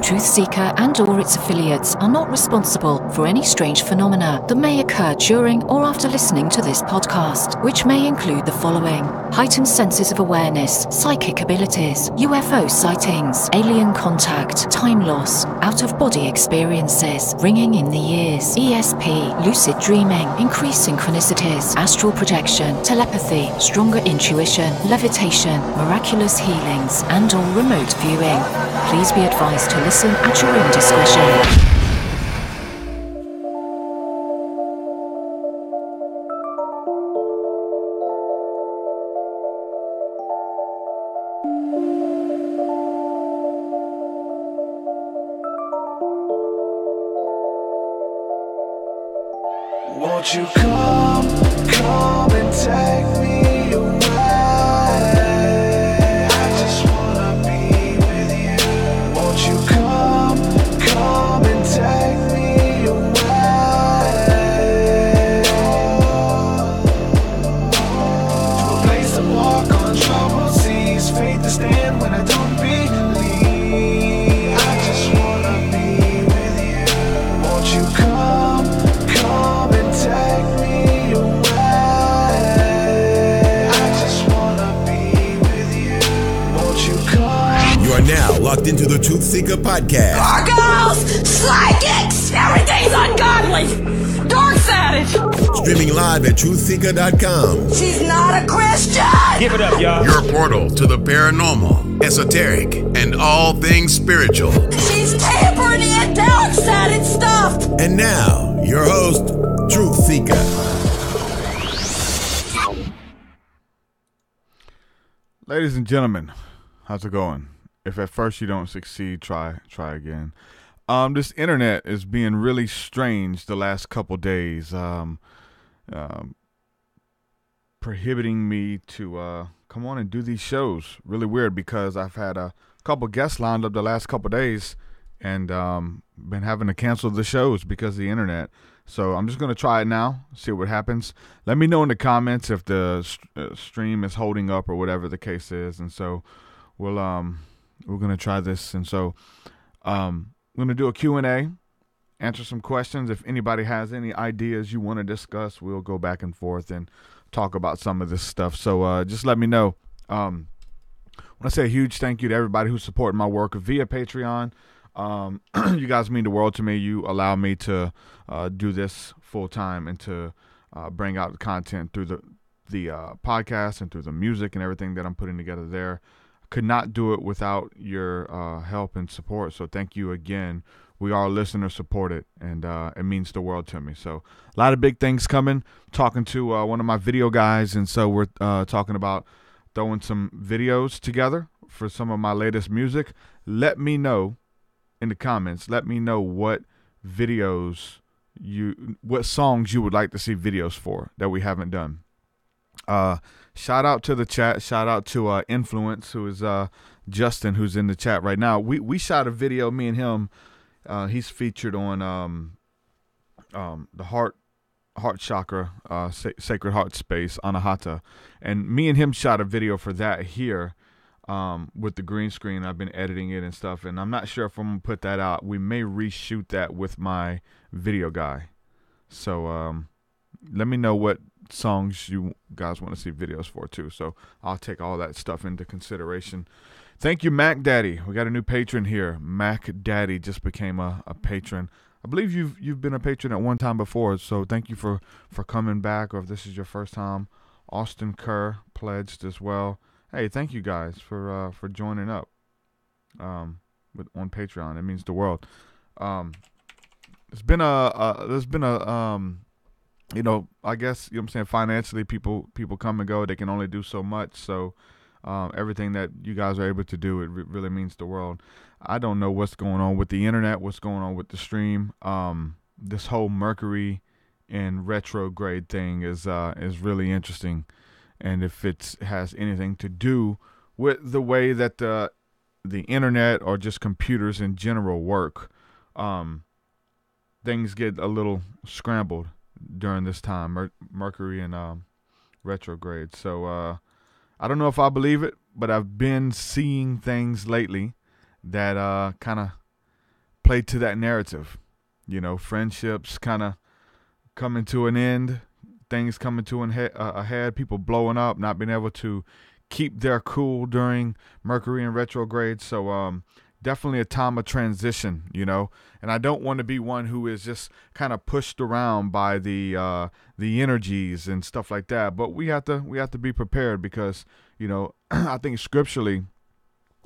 TruthSeekah and or its affiliates are not responsible for any strange phenomena that may occur during or after listening to this podcast, which may include the following: heightened senses of awareness, psychic abilities, UFO sightings, alien contact, time loss, out-of-body experiences, ringing in the ears, ESP, lucid dreaming, increased synchronicities, astral projection, telepathy, stronger intuition, levitation, miraculous healings, and or remote viewing. Please be advised to listen at your own discretion. Won't you come and take me away? I just wanna be with you. Won't you come and take me away? To a place to walk on troubled seas, faith to stand when I don't believe. I just wanna be with you. Won't you come and take me away? I just wanna be with you. Won't you come? You are now locked into the TruthSeekah podcast. Gargoyles! Psychics! Everything's ungodly! Dark Savage! Streaming live at TruthSeekah.com. She's not a Christian! Give it up, y'all. Your portal to the paranormal, esoteric, and all things spiritual. She's tampering in dark-sided stuff! And now, your host, TruthSeekah. Ladies and gentlemen, how's it going? If at first you don't succeed, try again. This internet is being really strange the last couple days, prohibiting me to come on and do these shows. Really weird, because I've had a couple guests lined up the last couple days and been having to cancel the shows because of the internet. So I'm just going to try it now, see what happens. Let me know in the comments if the stream is holding up or whatever the case is. And so we're going to try this. And so I'm going to do a Q&A, answer some questions. If anybody has any ideas you want to discuss, we'll go back and forth and talk about some of this stuff. So just let me know. I want to say a huge thank you to everybody who's supporting my work via Patreon. You guys mean the world to me. You allow me to do this full time and to bring out the content through the podcast and through the music and everything that I'm putting together there. Could not do it without your help and support. So thank you again. We are listener supported, and it means the world to me. So a lot of big things coming. Talking to one of my video guys, and so we're talking about throwing some videos together for some of my latest music. Let me know in the comments. Let me know what songs you would like to see videos for that we haven't done. Shout out to the chat. Shout out to Influence, who is Justin, who's in the chat right now. We shot a video, me and him. He's featured on the heart chakra, Sacred Heart Space, Anahata, and me and him shot a video for that here. With the green screen. I've been editing it and stuff, and I'm not sure if I'm gonna put that out. We may reshoot that with my video guy. So let me know what songs you guys want to see videos for too. So I'll take all that stuff into consideration. Thank you, Mac Daddy. We got a new patron here. Mac Daddy just became a patron. I believe you've been a patron at one time before, so thank you for coming back, or if this is your first time. Austin Kerr pledged as well. Hey, thank you guys for joining up on Patreon. It means the world. There's been a I guess, you know what I'm saying, financially people come and go. They can only do so much. So everything that you guys are able to do, it really means the world. I don't know what's going on with the internet, what's going on with the stream. This whole Mercury and retrograde thing is really interesting. And if it has anything to do with the way that the internet or just computers in general work, things get a little scrambled during this time, Mercury and retrograde. So I don't know if I believe it, but I've been seeing things lately that kind of play to that narrative. You know, friendships kind of coming to an end, things coming to an a head, people blowing up, not being able to keep their cool during Mercury in retrograde. So definitely a time of transition, you know. And I don't want to be one who is just kind of pushed around by the energies and stuff like that. But we have to be prepared because, you know, I think scripturally,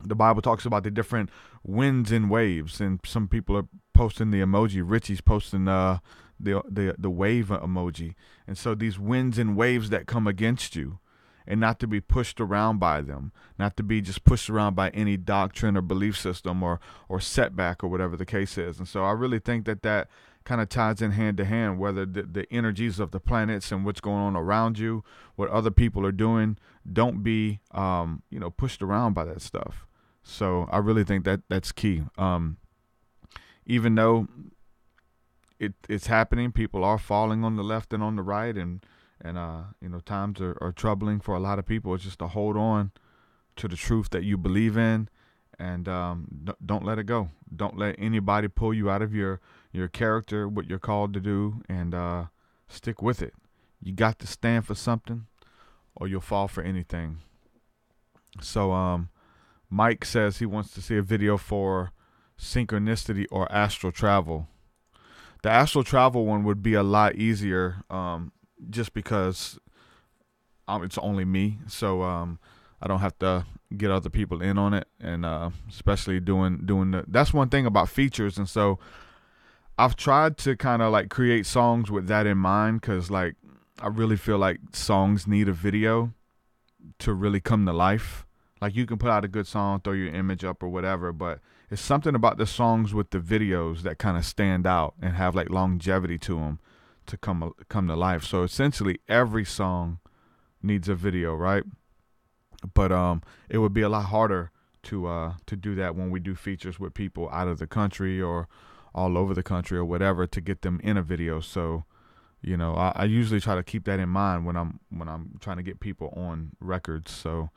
the Bible talks about the different winds and waves, and some people are posting the emoji. Richie's posting the wave emoji, and so these winds and waves that come against you, and not to be pushed around by them, not to be just pushed around by any doctrine or belief system or setback or whatever the case is. And so I really think that kind of ties in hand to hand, whether the energies of the planets and what's going on around you, what other people are doing. Don't be pushed around by that stuff. So I really think that's key. Even though it's happening, people are falling on the left and on the right, and times are troubling for a lot of people. It's just to hold on to the truth that you believe in, and don't let it go. Don't let anybody pull you out of your character, what you're called to do, and stick with it. You got to stand for something, or you'll fall for anything. So Mike says he wants to see a video for synchronicity or astral travel. The astral travel one would be a lot easier, just because it's only me, so I don't have to get other people in on it, and especially doing that's one thing about features. And so I've tried to kind of like create songs with that in mind, because like I really feel like songs need a video to really come to life. Like, you can put out a good song, throw your image up or whatever, but it's something about the songs with the videos that kind of stand out and have like longevity to them to come to life. So essentially every song needs a video, right? But it would be a lot harder to do that when we do features with people out of the country or all over the country or whatever, to get them in a video. So, you know, I usually try to keep that in mind when I'm trying to get people on records. So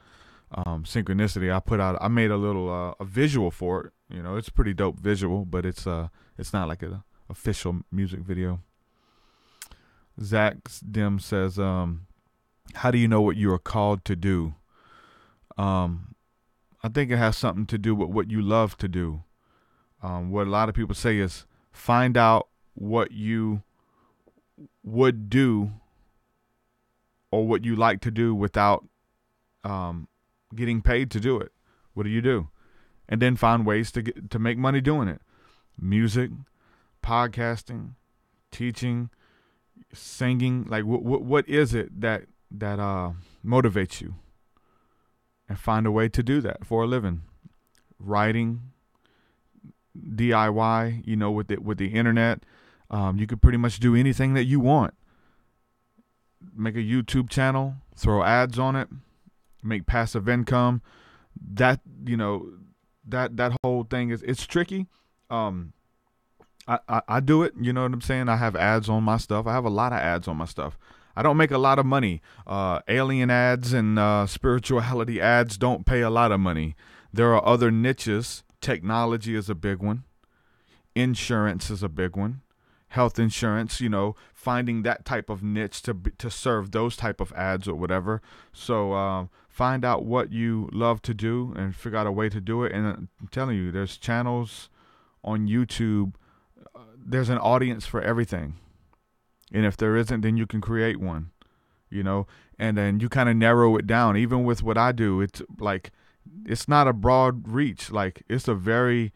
synchronicity, I made a little a visual for it. You know, it's a pretty dope visual, but it's not like an official music video. Zach Dim says, how do you know what you are called to do? I think it has something to do with what you love to do. What a lot of people say is find out what you would do or what you like to do without getting paid to do it. What do? And then find ways to make money doing it. Music, podcasting, teaching, singing. Like what is it that motivates you? And find a way to do that for a living. Writing, DIY, you know, with the internet, you could pretty much do anything that you want. Make a YouTube channel, throw ads on it, make passive income. That, you know, that whole thing it's tricky. I do it, you know what I'm saying? I have ads on my stuff. I have a lot of ads on my stuff. I don't make a lot of money. Alien ads and spirituality ads don't pay a lot of money. There are other niches. Technology is a big one. Insurance is a big one. Health insurance, you know, finding that type of niche to serve those type of ads or whatever. So find out what you love to do and figure out a way to do it. And I'm telling you, there's channels on YouTube. There's an audience for everything. And if there isn't, then you can create one, you know, and then you kind of narrow it down. Even with what I do, it's like, it's not a broad reach. Like, it's a very,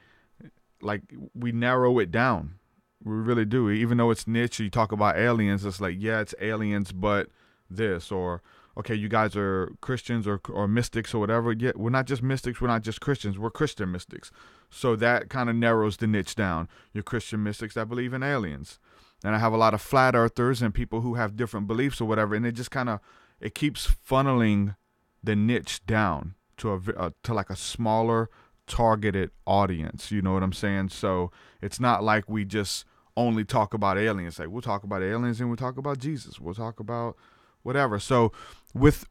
like, we narrow it down. We really do. Even though it's niche, you talk about aliens, it's like, yeah, it's aliens, but this, or, okay, you guys are Christians or mystics or whatever. Yeah, we're not just mystics. We're not just Christians. We're Christian mystics. So that kind of narrows the niche down. You're Christian mystics that believe in aliens. And I have a lot of flat earthers and people who have different beliefs or whatever. And it just kind of, it keeps funneling the niche down to like a smaller targeted audience. You know what I'm saying? So it's not like we just only talk about aliens. Like, we'll talk about aliens and we'll talk about Jesus. We'll talk about whatever. So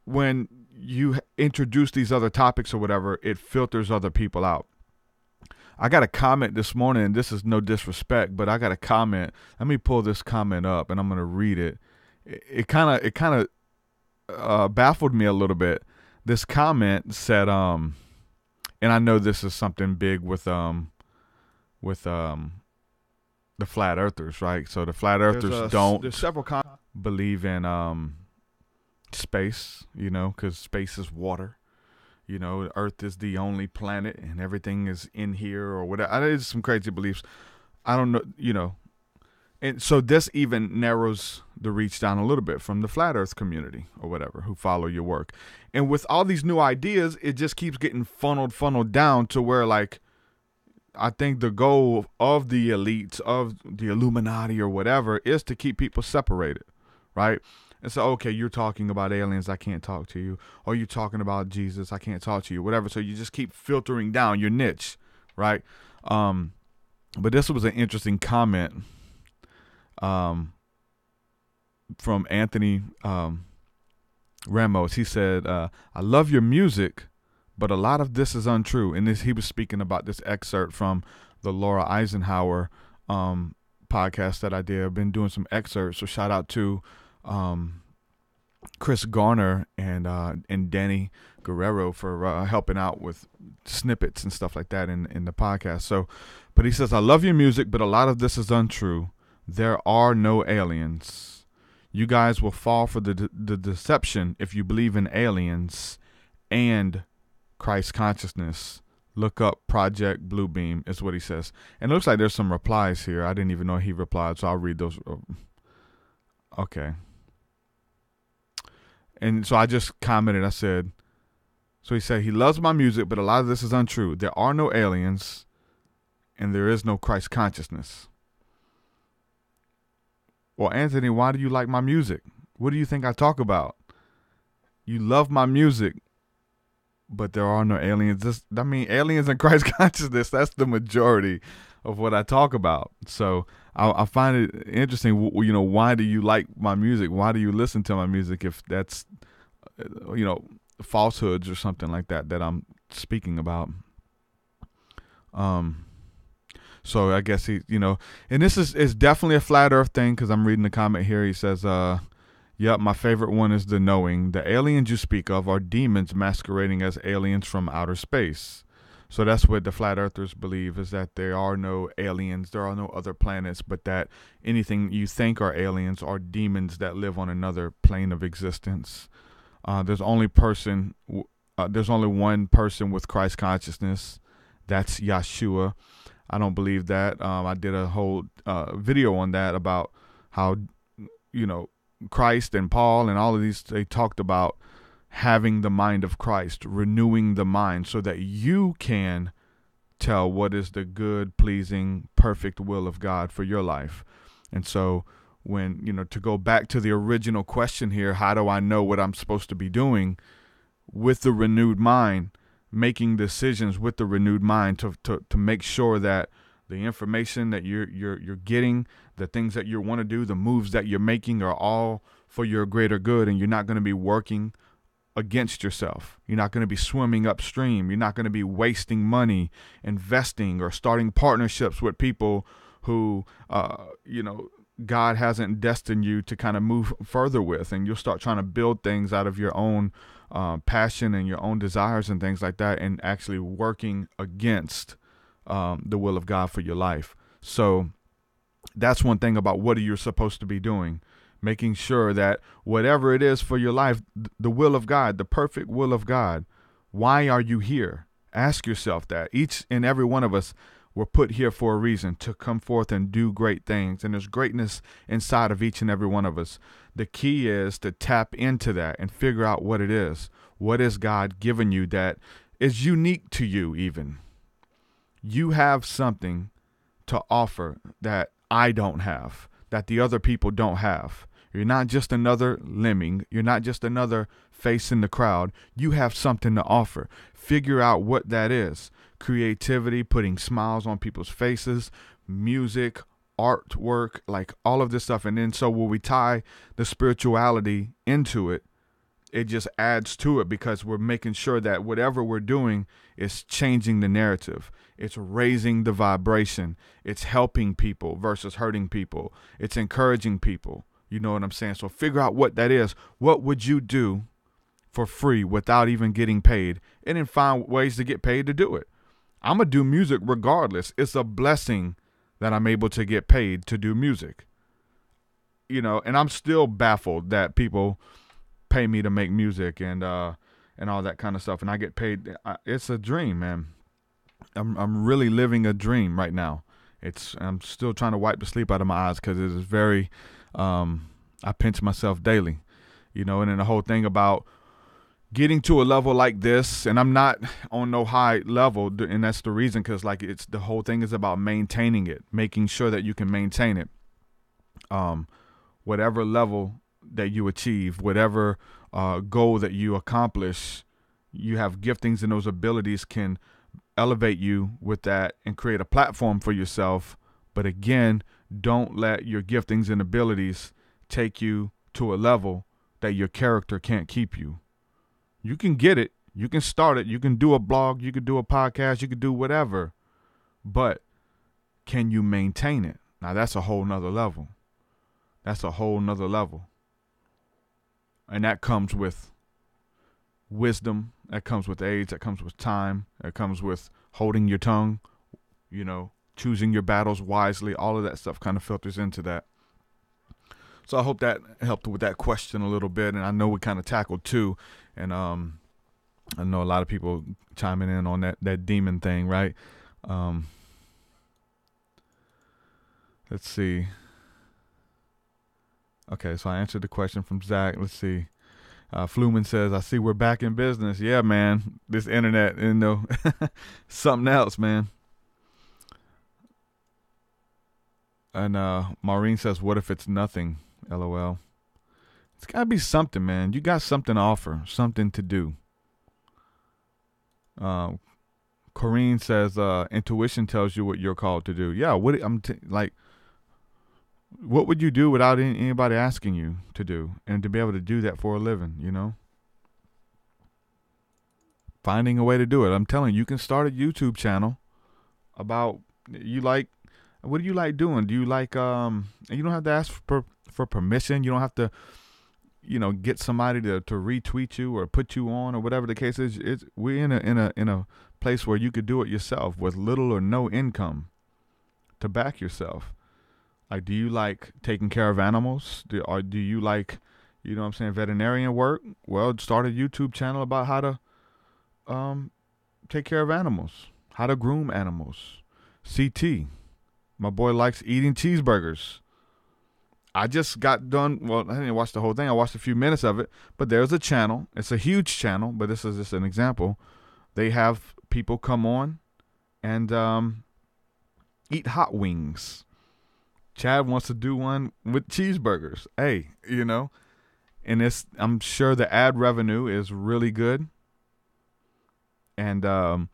when you introduce these other topics or whatever, it filters other people out. I got a comment this morning, and this is no disrespect, but I got a comment. Let me pull this comment up, and I'm going to read it. It kind of baffled me a little bit. This comment said, and I know this is something big with the flat earthers, right? So the flat earthers don't believe in space, because space is water. Earth is the only planet and everything is in here or whatever. It's some crazy beliefs. I don't know, And so this even narrows the reach down a little bit from the flat earth community or whatever who follow your work. And with all these new ideas, it just keeps getting funneled down to where, like, I think the goal of the elites, of the Illuminati or whatever, is to keep people separated, right? And so, okay, you're talking about aliens, I can't talk to you. Or you're talking about Jesus, I can't talk to you, whatever. So you just keep filtering down your niche, right? But this was an interesting comment from Anthony Ramos. He said, I love your music, but a lot of this is untrue. And he was speaking about this excerpt from the Laura Eisenhower podcast that I did. I've been doing some excerpts, so shout out to Chris Garner and Danny Guerrero for helping out with snippets and stuff like that in the podcast. So, but he says, I love your music, but a lot of this is untrue. There are no aliens. You guys will fall for the deception if you believe in aliens and Christ consciousness. Look up Project Bluebeam is what he says. And it looks like there's some replies here. I didn't even know he replied, so I'll read those. Okay. And so I just commented, I said, so he said, he loves my music, but a lot of this is untrue. There are no aliens and there is no Christ consciousness. Well, Anthony, why do you like my music? What do you think I talk about? You love my music, but there are no aliens. Aliens and Christ consciousness, that's the majority of what I talk about. So I find it interesting, why do you like my music? Why do you listen to my music if that's, falsehoods or something like that I'm speaking about? So I guess he, and this is definitely a flat earth thing because I'm reading the comment here. He says, yep, my favorite one is the knowing. The aliens you speak of are demons masquerading as aliens from outer space. So that's what the flat earthers believe, is that there are no aliens, there are no other planets, but that anything you think are aliens are demons that live on another plane of existence. There's only one person with Christ consciousness. That's Yeshua. I don't believe that. I did a whole video on that about how, Christ and Paul and all of these, they talked about having the mind of Christ, renewing the mind so that you can tell what is the good, pleasing, perfect will of God for your life. And so when, to go back to the original question here, how do I know what I'm supposed to be doing with the renewed mind, making decisions with the renewed mind to make sure that the information that you're getting, the things that you want to do, the moves that you're making are all for your greater good, and you're not going to be working against yourself. You're not going to be swimming upstream. You're not going to be wasting money, investing, or starting partnerships with people who, God hasn't destined you to kind of move further with, and you'll start trying to build things out of your own passion and your own desires and things like that, and actually working against the will of God for your life. So that's one thing about what you're supposed to be doing, making sure that whatever it is for your life, the will of God, the perfect will of God, why are you here? Ask yourself that. Each and every one of us were put here for a reason, to come forth and do great things. And there's greatness inside of each and every one of us. The key is to tap into that and figure out what it is. What is God giving you that is unique to you even? You have something to offer that I don't have, that the other people don't have. You're not just another lemming. You're not just another face in the crowd. You have something to offer. Figure out what that is. Creativity, putting smiles on people's faces, music, artwork, like all of this stuff. And then so when we tie the spirituality into it, it just adds to it because we're making sure that whatever we're doing is changing the narrative. It's raising the vibration. It's helping people versus hurting people. It's encouraging people. You know what I'm saying? So figure out what that is. What would you do for free without even getting paid? And then find ways to get paid to do it. I'm going to do music regardless. It's a blessing that I'm able to get paid to do music. You know, and I'm still baffled that people pay me to make music and all that kind of stuff, and I get paid. It's a dream, man. I'm really living a dream right now. I'm still trying to wipe the sleep out of my eyes because it is very. I pinch myself daily, you know, and then the whole thing about getting to a level like this, and I'm not on no high level, and that's the reason, because like the whole thing is about maintaining it, making sure that you can maintain it. Whatever level that you achieve, whatever goal that you accomplish, you have giftings, and those abilities can elevate you with that and create a platform for yourself. But again, don't let your giftings and abilities take you to a level that your character can't keep you. You can get it. You can start it. You can do a blog. You can do a podcast. You can do whatever. But can you maintain it? Now, that's a whole nother level. That's a whole nother level. And that comes with wisdom. That comes with age. That comes with time. That comes with holding your tongue, you know, choosing your battles wisely. All of that stuff kind of filters into that. So I hope that helped with that question a little bit. And I know we kind of tackled too. And I know a lot of people chiming in on that demon thing, right? Let's see. Okay, so I answered the question from Zach. Let's see. Fluman says, I see we're back in business. Yeah, man. This internet, you know, something else, man. And Maureen says, what if it's nothing? LOL. It's got to be something, man. You got something to offer, something to do. Corrine says, intuition tells you what you're called to do. Yeah, what would you do without anybody asking you to do, and to be able to do that for a living, you know? Finding a way to do it. I'm telling you, you can start a YouTube channel about what do you like doing? Do you like you don't have to ask for permission. You don't have to, you know, get somebody to retweet you or put you on or whatever the case is. We're in a place where you could do it yourself with little or no income to back yourself. Like, do you like taking care of animals? Or do you like, you know what I'm saying, veterinarian work? Well, start a YouTube channel about how to take care of animals, how to groom animals. CT, my boy likes eating cheeseburgers. I just got done, well, I didn't watch the whole thing. I watched a few minutes of it, but there's a channel. It's a huge channel, but this is just an example. They have people come on and eat hot wings. Chad wants to do one with cheeseburgers. Hey, you know, and I'm sure the ad revenue is really good. And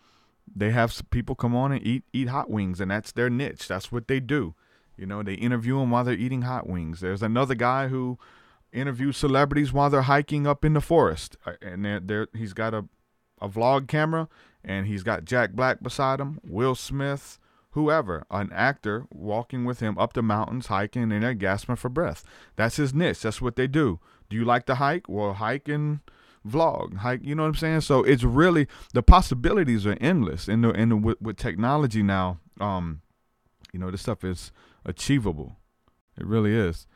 they have some people come on and eat hot wings, and that's their niche. That's what they do. You know, they interview them while they're eating hot wings. There's another guy who interviews celebrities while they're hiking up in the forest. And he's got a vlog camera, and he's got Jack Black beside him, Will Smith, whoever, an actor walking with him up the mountains, hiking, and they're gasping for breath. That's his niche. That's what they do. Do you like to hike? Well, hike and vlog. Hike, you know what I'm saying? So it's really, the possibilities are endless. And with technology now, you know, this stuff is achievable. It really is.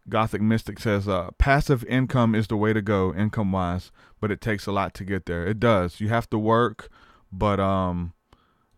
Gothic Mystic says, passive income is the way to go, income-wise, but it takes a lot to get there. It does. You have to work, but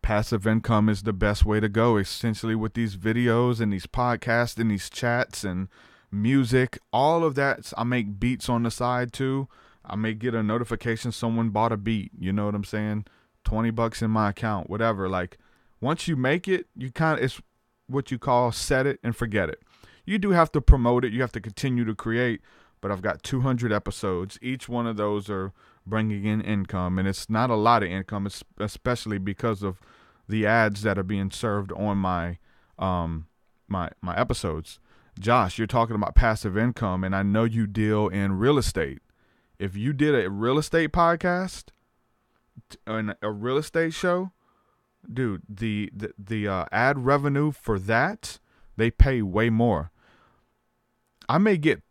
passive income is the best way to go, essentially, with these videos and these podcasts and these chats and music, all of that. I make beats on the side too. I may get a notification someone bought a beat, you know what I'm saying? $20 in my account, whatever. Like, once you make it, it's what you call set it and forget it. You do have to promote it. You have to continue to create, but I've got 200 episodes. Each one of those are bringing in income, and it's not a lot of income, especially because of the ads that are being served on my my episodes. Josh, you're talking about passive income, and I know you deal in real estate. If you did a real estate podcast and a real estate show, dude, the ad revenue for that, they pay way more. I may get,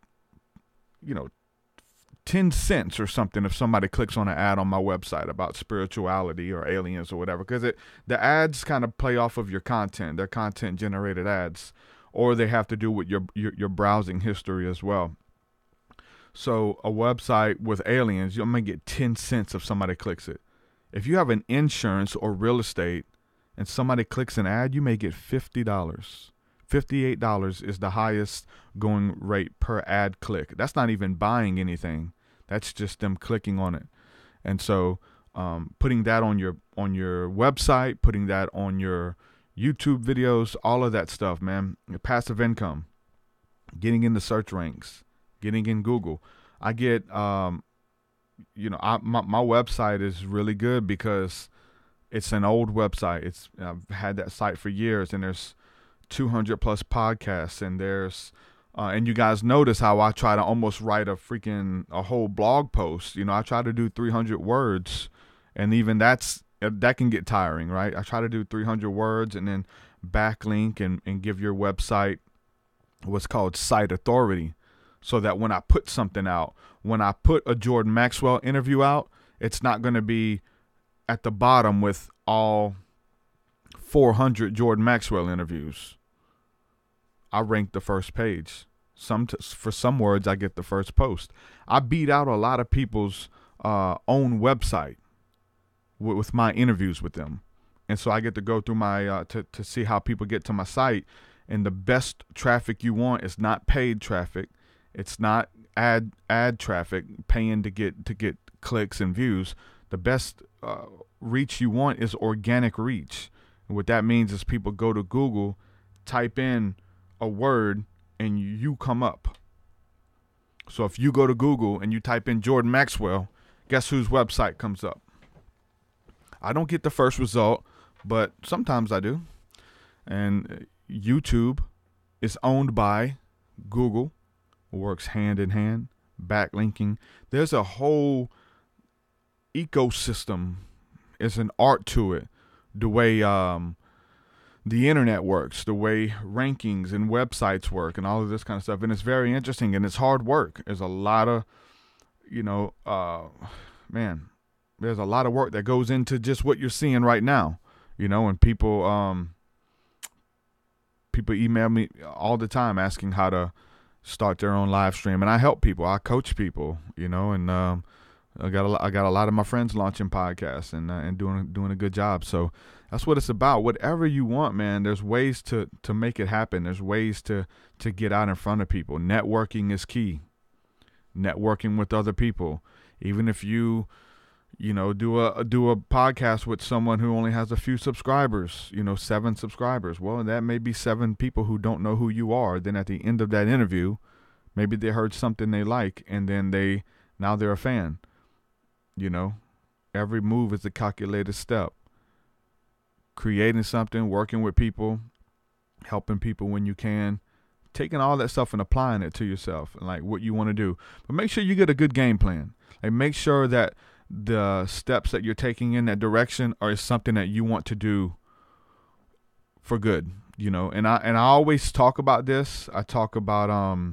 10 cents or something if somebody clicks on an ad on my website about spirituality or aliens or whatever, because the ads kind of play off of your content. They're content generated ads, or they have to do with your browsing history as well. So a website with aliens, you may get 10 cents if somebody clicks it. If you have an insurance or real estate and somebody clicks an ad, you may get $50. $58 is the highest going rate per ad click. That's not even buying anything. That's just them clicking on it. And so putting that on your website, putting that on your YouTube videos, all of that stuff, man. Passive income, getting in the search ranks, getting in Google. I get, my website is really good because it's an old website. I've had that site for years, and there's 200 plus podcasts, and there's and you guys notice how I try to almost write a whole blog post. I try to do 300 words, and even that can get tiring, right? I try to do 300 words and then backlink and give your website what's called site authority, so that when I put something out, when I put a Jordan Maxwell interview out, it's not going to be at the bottom with all 400 Jordan Maxwell interviews. I rank the first page. For some words, I get the first post. I beat out a lot of people's own website with my interviews with them. And so I get to go through my to see how people get to my site. And the best traffic you want is not paid traffic. It's not ad traffic, paying to get clicks and views. The best reach you want is organic reach. And what that means is people go to Google, type in a word, and you come up. So if you go to Google and you type in Jordan Maxwell, guess whose website comes up? I don't get the first result, but sometimes I do. And YouTube is owned by Google, works hand in hand, backlinking. There's a whole ecosystem. It's an art to it. The way the internet works, the way rankings and websites work, and all of this kind of stuff. And it's very interesting, and it's hard work. There's a lot of, there's a lot of work that goes into just what you're seeing right now, and people email me all the time asking how to start their own live stream, and I help people. I coach people, and I got a lot of my friends launching podcasts and doing a good job. So that's what it's about. Whatever you want, man, there's ways to make it happen. There's ways to get out in front of people. Networking is key. Networking with other people. Even if you do a podcast with someone who only has a few subscribers, 7 subscribers. Well, that may be 7 people who don't know who you are. Then at the end of that interview, maybe they heard something they like, and then now they're a fan. Every move is a calculated step. Creating something, working with people, helping people when you can, taking all that stuff and applying it to yourself and like what you want to do. But make sure you get a good game plan. Like, make sure that the steps that you're taking in that direction is something that you want to do for good, And I always talk about this. I talk about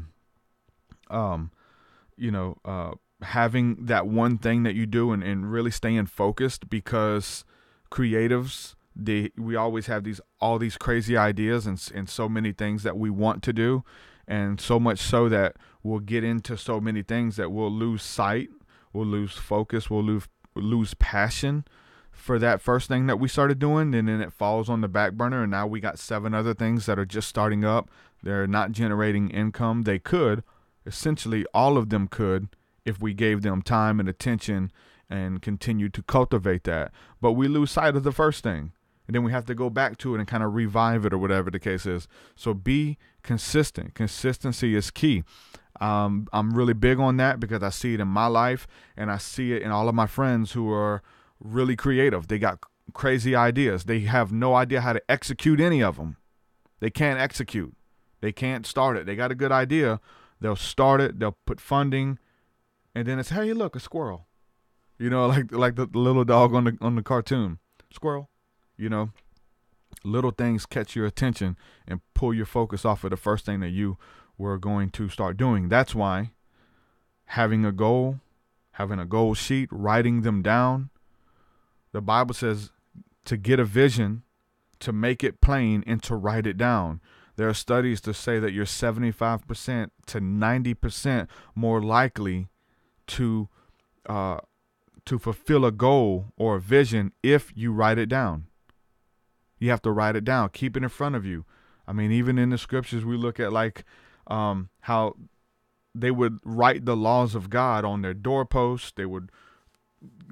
having that one thing that you do and really staying focused, because creatives, we always have all these crazy ideas and so many things that we want to do, and so much so that we'll get into so many things that we'll lose sight, we'll lose focus, we'll lose passion for that first thing that we started doing, and then it falls on the back burner, and now we got 7 other things that are just starting up. They're not generating income. They could, essentially all of them could, if we gave them time and attention and continued to cultivate that. But we lose sight of the first thing, and then we have to go back to it and kind of revive it, or whatever the case is. So be consistent. Consistency is key. I'm really big on that because I see it in my life, and I see it in all of my friends who are really creative. They got crazy ideas. They have no idea how to execute any of them. They can't execute. They can't start it. They got a good idea. They'll start it. They'll put funding, and then it's, hey, look, a squirrel. Like the little dog on the cartoon, squirrel. Little things catch your attention and pull your focus off of the first thing that you were going to start doing. That's why having a goal sheet, writing them down. The Bible says to get a vision, to make it plain, and to write it down. There are studies to say that you're 75% to 90% more likely to fulfill a goal or a vision if you write it down. You have to write it down. Keep it in front of you. I mean, even in the scriptures, we look at how they would write the laws of God on their doorposts. They would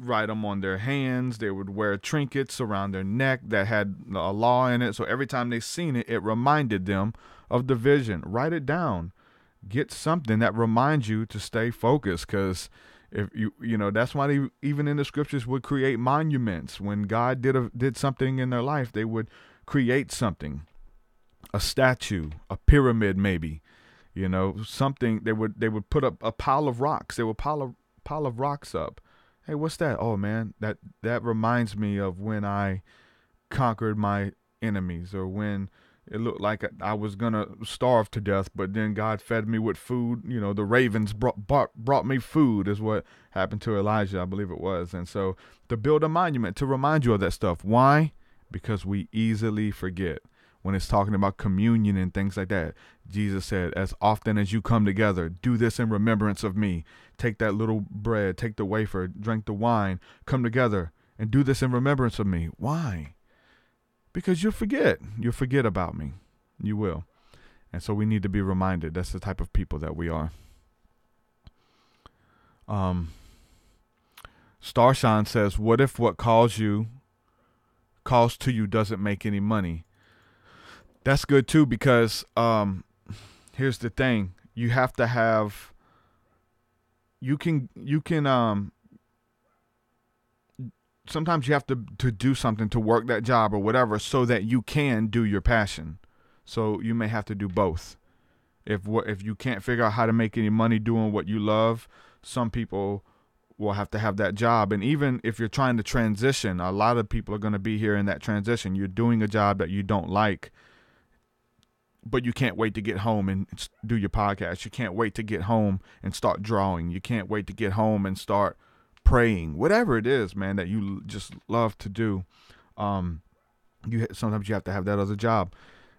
write them on their hands. They would wear trinkets around their neck that had a law in it. So every time they seen it, it reminded them of the vision. Write it down. Get something that reminds you to stay focused, because if that's why they, even in the scriptures, would create monuments. When God did something in their life, they would create something, a statue, a pyramid, maybe, something. They would put up a pile of rocks. They would pile of rocks up. Hey, what's that? Oh man, that reminds me of when I conquered my enemies, or when it looked like I was gonna starve to death, but then God fed me with food. The ravens brought me food, is what happened to Elijah, I believe it was. And so to build a monument to remind you of that stuff. Why? Because we easily forget. When it's talking about communion and things like that, Jesus said, as often as you come together, do this in remembrance of me. Take that little bread, take the wafer, drink the wine, come together and do this in remembrance of me. Why? Because you'll forget. You'll forget about me. You will. And so we need to be reminded. That's the type of people that we are. Starshine says, what if what calls to you doesn't make any money? That's good too, because here's the thing. You have to have, you can sometimes you have to do something to work that job or whatever so that you can do your passion. So you may have to do both. If you can't figure out how to make any money doing what you love, some people will have to have that job. And even if you're trying to transition, a lot of people are going to be here in that transition. You're doing a job that you don't like, but you can't wait to get home and do your podcast. You can't wait to get home and start drawing. You can't wait to get home and start praying. Whatever it is, man, that you just love to do. Sometimes you have to have that other job.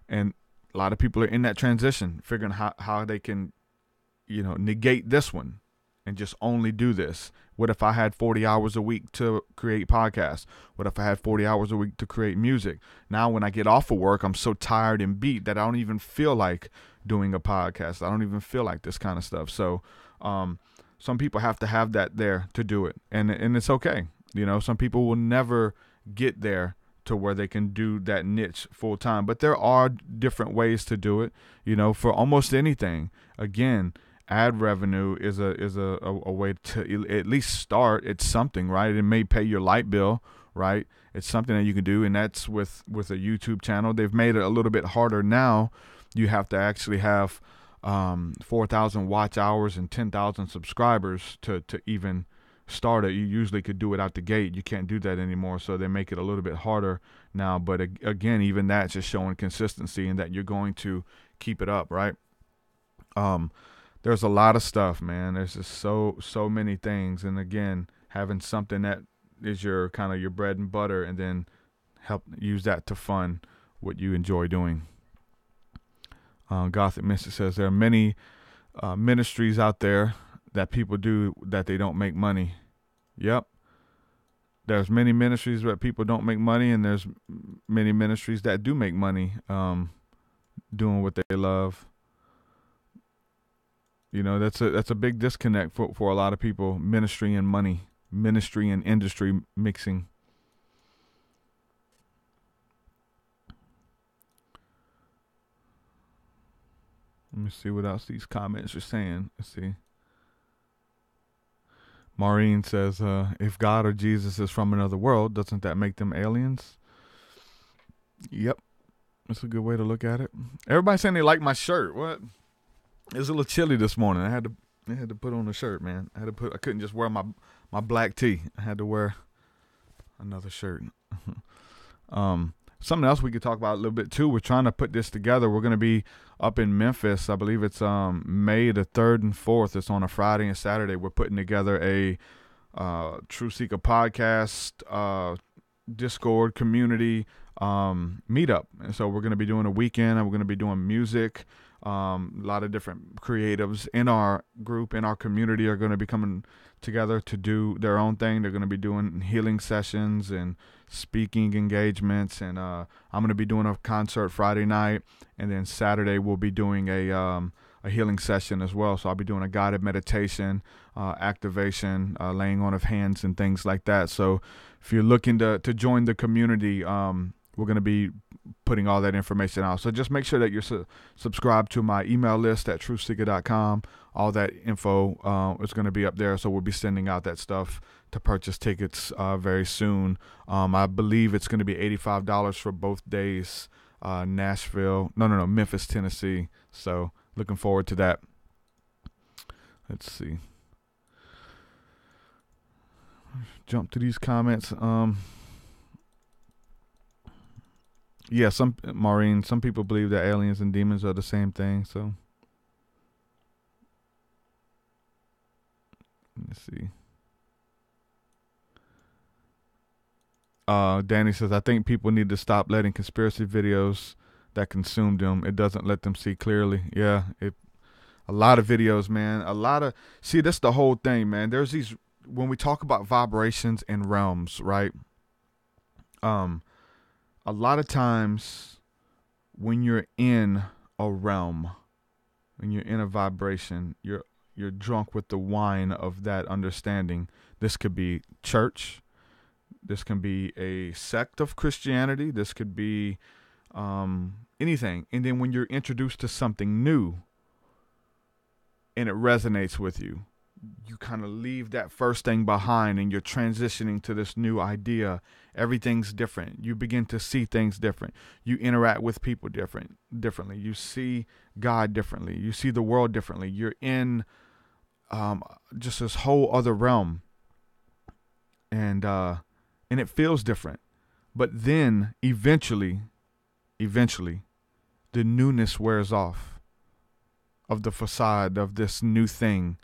And a lot of people are in that transition, figuring how they can, negate this one and just only do this. What if I had 40 hours a week to create podcasts? What if I had 40 hours a week to create music? Now when I get off of work, I'm so tired and beat that I don't even feel like doing a podcast. I don't even feel like this kind of stuff. So some people have to have that there to do it. And it's okay. Some people will never get there to where they can do that niche full time. But there are different ways to do it, for almost anything. Again, ad revenue is a way to at least start. It's something, right? It may pay your light bill, right? It's something that you can do, and that's with a YouTube channel. They've made it a little bit harder now. You have to actually have 4,000 watch hours and 10,000 subscribers to even start it. You usually could do it out the gate. You can't do that anymore, so they make it a little bit harder now. But again, even that's just showing consistency and that you're going to keep it up, right? There's a lot of stuff, man. There's just so many things. And again, having something that is your kind of your bread and butter, and then help use that to fund what you enjoy doing. Gothic Mystic says there are many ministries out there that people do that they don't make money. Yep. There's many ministries where people don't make money, and there's many ministries that do make money doing what they love. That's a big disconnect for a lot of people. Ministry and money, ministry and industry mixing. Let me see what else these comments are saying. Let's see. Maureen says, if God or Jesus is from another world, doesn't that make them aliens? Yep. That's a good way to look at it. Everybody's saying they like my shirt. What? It's a little chilly this morning. I had to put on a shirt, man. I couldn't just wear my black tee. I had to wear another shirt. Something else we could talk about a little bit too. We're trying to put this together. We're going to be up in Memphis. I believe it's May the 3rd and 4th. It's on a Friday and Saturday. We're putting together a TruthSeekah podcast, Discord community meetup. And so we're going to be doing a weekend, and we're going to be doing music. A lot of different creatives in our group, in our community, are going to be coming together to do their own thing. They're going to be doing healing sessions and speaking engagements, and I'm going to be doing a concert Friday night, and then Saturday we'll be doing a healing session as well. So I'll be doing a guided meditation, activation, laying on of hands and things like that. So if you're looking to join the community, we're going to be putting all that information out. So just make sure that you're subscribed to my email list at TruthSeekah.com. All that info is going to be up there. So we'll be sending out that stuff to purchase tickets very soon. I believe it's going to be $85 for both days. Memphis, Tennessee. So looking forward to that. Let's see. Jump to these comments. Yeah, Maureen, some people believe that aliens and demons are the same thing. So let's see. Danny says, I think people need to stop letting conspiracy videos that consume them. It doesn't let them see clearly. Yeah, a lot of videos, man. See, that's the whole thing, man. There's these, when we talk about vibrations and realms, right? A lot of times when you're in a realm, when you're in a vibration, you're drunk with the wine of that understanding. This could be church. This can be a sect of Christianity. This could be anything. And then when you're introduced to something new and it resonates with you, you kind of leave that first thing behind and you're transitioning to this new idea. Everything's different. You begin to see things different. You interact with people differently. You see God differently. You see the world differently. You're in just this whole other realm. And it feels different. But then eventually, the newness wears off of the facade of this new thing.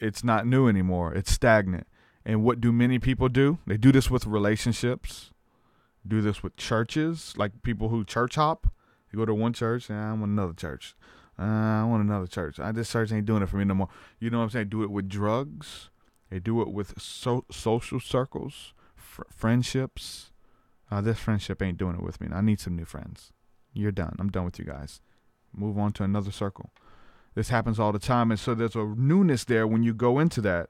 It's not new anymore. It's stagnant. And what do many people do? They do this with relationships, do this with churches, like people who church hop. They go to one church, I want another church. I want another church. This church ain't doing it for me no more. You know what I'm saying? Do it with drugs. They do it with social circles, friendships. This friendship ain't doing it with me. I need some new friends. You're done. I'm done with you guys. Move on to another circle. This happens all the time. And so there's a newness there when you go into that.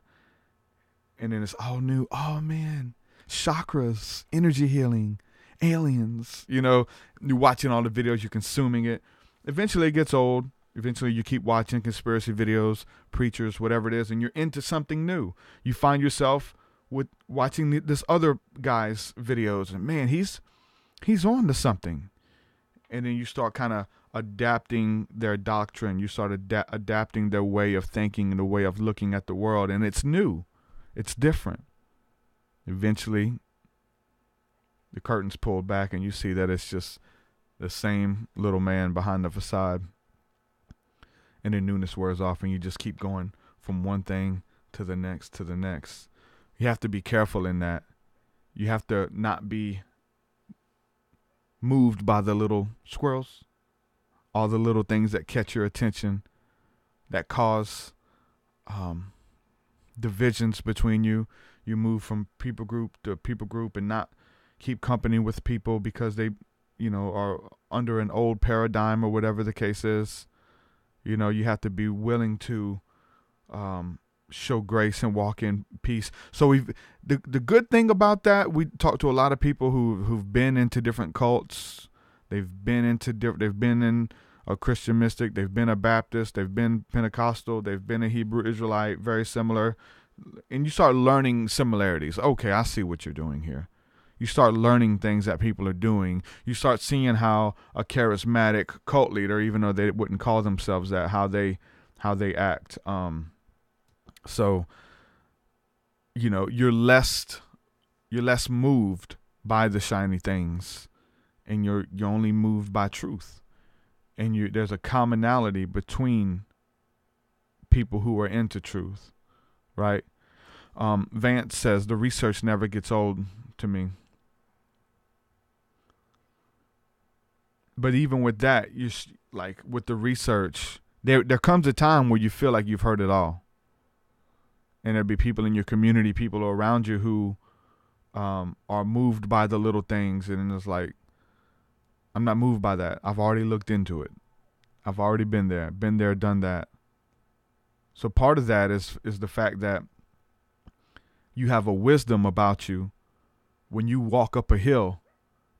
And then it's all new. Oh, man. Chakras, energy healing, aliens. You know, you're watching all the videos. You're consuming it. Eventually it gets old. Eventually you keep watching conspiracy videos, preachers, whatever it is, and you're into something new. You find yourself with watching this other guy's videos. And, man, he's on to something. And then you start kind of adapting their doctrine. You start adapting their way of thinking and the way of looking at the world. And it's new. It's different. Eventually, the curtain's pulled back and you see that it's just the same little man behind the facade. And the newness wears off and you just keep going from one thing to the next to the next. You have to be careful in that. You have to not be moved by the little squirrels, all the little things that catch your attention, that cause divisions between you. You move from people group to people group and not keep company with people because they, are under an old paradigm or whatever the case is. You have to be willing to show grace and walk in peace. So the good thing about that, we talked to a lot of people who've been into different cults. They've been in a Christian mystic. They've been a Baptist. They've been Pentecostal. They've been a Hebrew Israelite. Very similar. And you start learning similarities. Okay, I see what you're doing here. You start learning things that people are doing. You start seeing how a charismatic cult leader, even though they wouldn't call themselves that, how they act. So, you're less moved by the shiny things, and you're only moved by truth. And there's a commonality between people who are into truth, right? Vance says the research never gets old to me. But even with that, like with the research, there comes a time where you feel like you've heard it all. And there'll be people in your community, people around you who are moved by the little things. And it's like, I'm not moved by that. I've already looked into it. I've already been there, done that. So part of that is the fact that you have a wisdom about you when you walk up a hill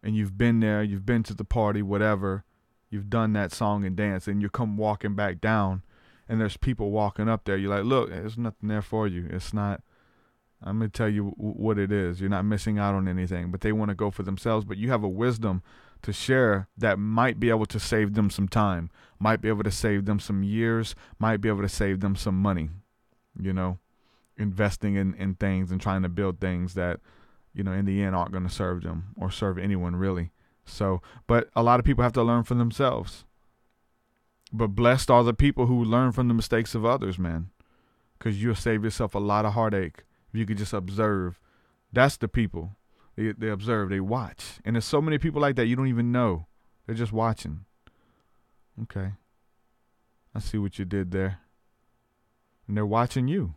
and you've been there, you've been to the party, whatever, you've done that song and dance, and you come walking back down and there's people walking up there. You're like, look, there's nothing there for you. It's not, I'm going to tell you what it is. You're not missing out on anything, but they want to go for themselves. But you have a wisdom to share that might be able to save them some time, might be able to save them some years, might be able to save them some money, investing in things and trying to build things that, in the end aren't going to serve them or serve anyone really. So, but a lot of people have to learn for themselves. But blessed are the people who learn from the mistakes of others, man, because you'll save yourself a lot of heartache if you could just observe. That's the people. They observe, they watch. And there's so many people like that you don't even know. They're just watching. Okay. I see what you did there. And they're watching you.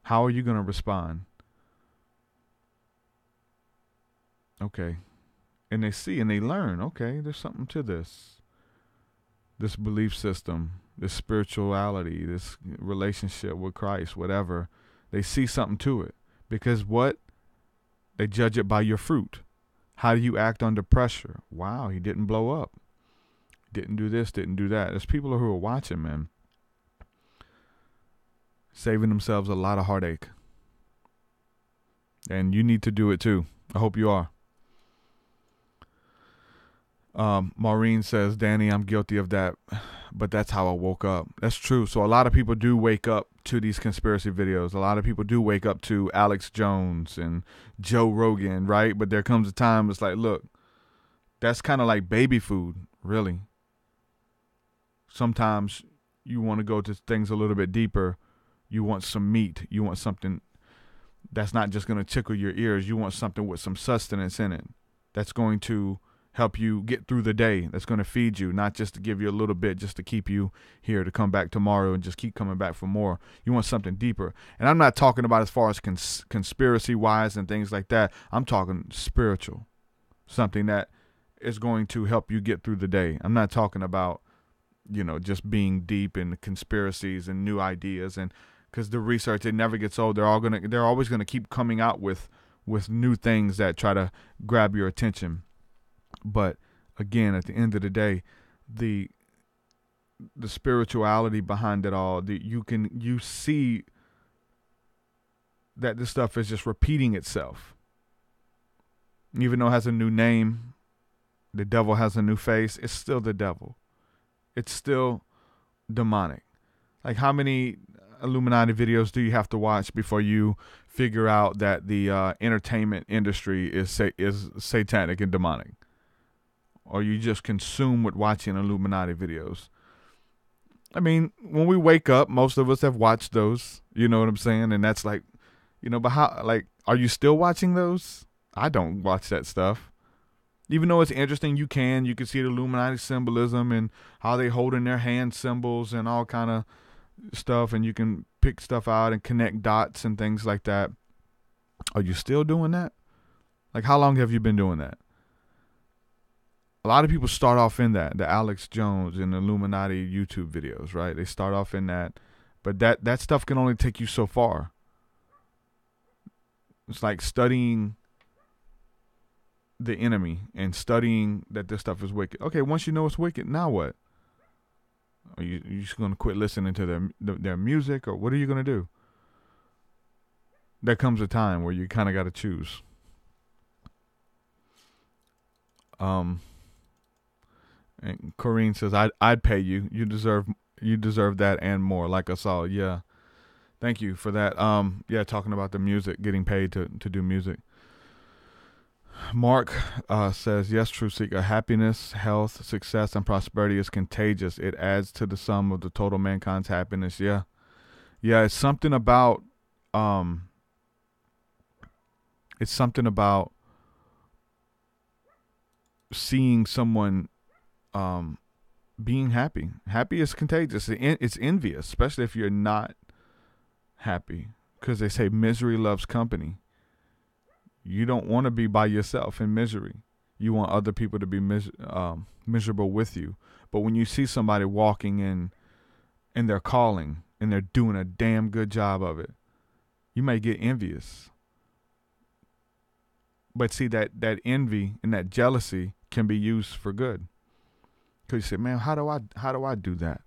How are you going to respond? Okay. And they see and they learn, okay, there's something to this. This belief system, this spirituality, this relationship with Christ, whatever. They see something to it. Because what? They judge it by your fruit. How do you act under pressure? Wow, he didn't blow up. Didn't do this, didn't do that. There's people who are watching, man. Saving themselves a lot of heartache. And you need to do it too. I hope you are. Maureen says, Danny, I'm guilty of that, but that's how I woke up. That's true. So a lot of people do wake up to these conspiracy videos. A lot of people do wake up to Alex Jones and Joe Rogan, right? But there comes a time it's like, look, that's kind of like baby food, really. Sometimes you want to go to things a little bit deeper. You want some meat. You want something that's not just going to tickle your ears. You want something with some sustenance in it that's going to help you get through the day, that's going to feed you, not just to give you a little bit just to keep you here to come back tomorrow and just keep coming back for more. You want something deeper. And I'm not talking about as far as conspiracy-wise and things like that. I'm talking spiritual, something that is going to help you get through the day. I'm not talking about, just being deep in conspiracies and new ideas, and because the research, it never gets old. They're always going to keep coming out with new things that try to grab your attention. But again, at the end of the day, the spirituality behind it all, you see that this stuff is just repeating itself. Even though it has a new name, the devil has a new face, it's still the devil. It's still demonic. Like, how many Illuminati videos do you have to watch before you figure out that the entertainment industry is satanic and demonic? Or you just consume with watching Illuminati videos? I mean, when we wake up, most of us have watched those. You know what I'm saying? And that's like, but how? Like, are you still watching those? I don't watch that stuff. Even though it's interesting, you can see the Illuminati symbolism and how they hold in their hand symbols and all kind of stuff, and you can pick stuff out and connect dots and things like that. Are you still doing that? Like, how long have you been doing that? A lot of people start off in that, the Alex Jones and the Illuminati YouTube videos, right? They start off in that, but that stuff can only take you so far. It's like studying the enemy and studying that this stuff is wicked. Okay, once you know it's wicked, now what? Are you just going to quit listening to their music, or what are you going to do? There comes a time where you kind of got to choose. And Corrine says, I'd pay you. You deserve that and more, like us all. Yeah. Thank you for that. Yeah, talking about the music, getting paid to do music. Mark says, yes, TruthSeekah, happiness, health, success, and prosperity is contagious. It adds to the sum of the total mankind's happiness. Yeah. Yeah, it's something about seeing someone being happy. Happy is contagious. It's envious, especially if you're not happy, because they say misery loves company. You don't want to be by yourself in misery. You want other people to be miserable with you. But when you see somebody walking in their calling and they're doing a damn good job of it, you may get envious. But see, that envy and that jealousy can be used for good. Because you say, man, how do I do that?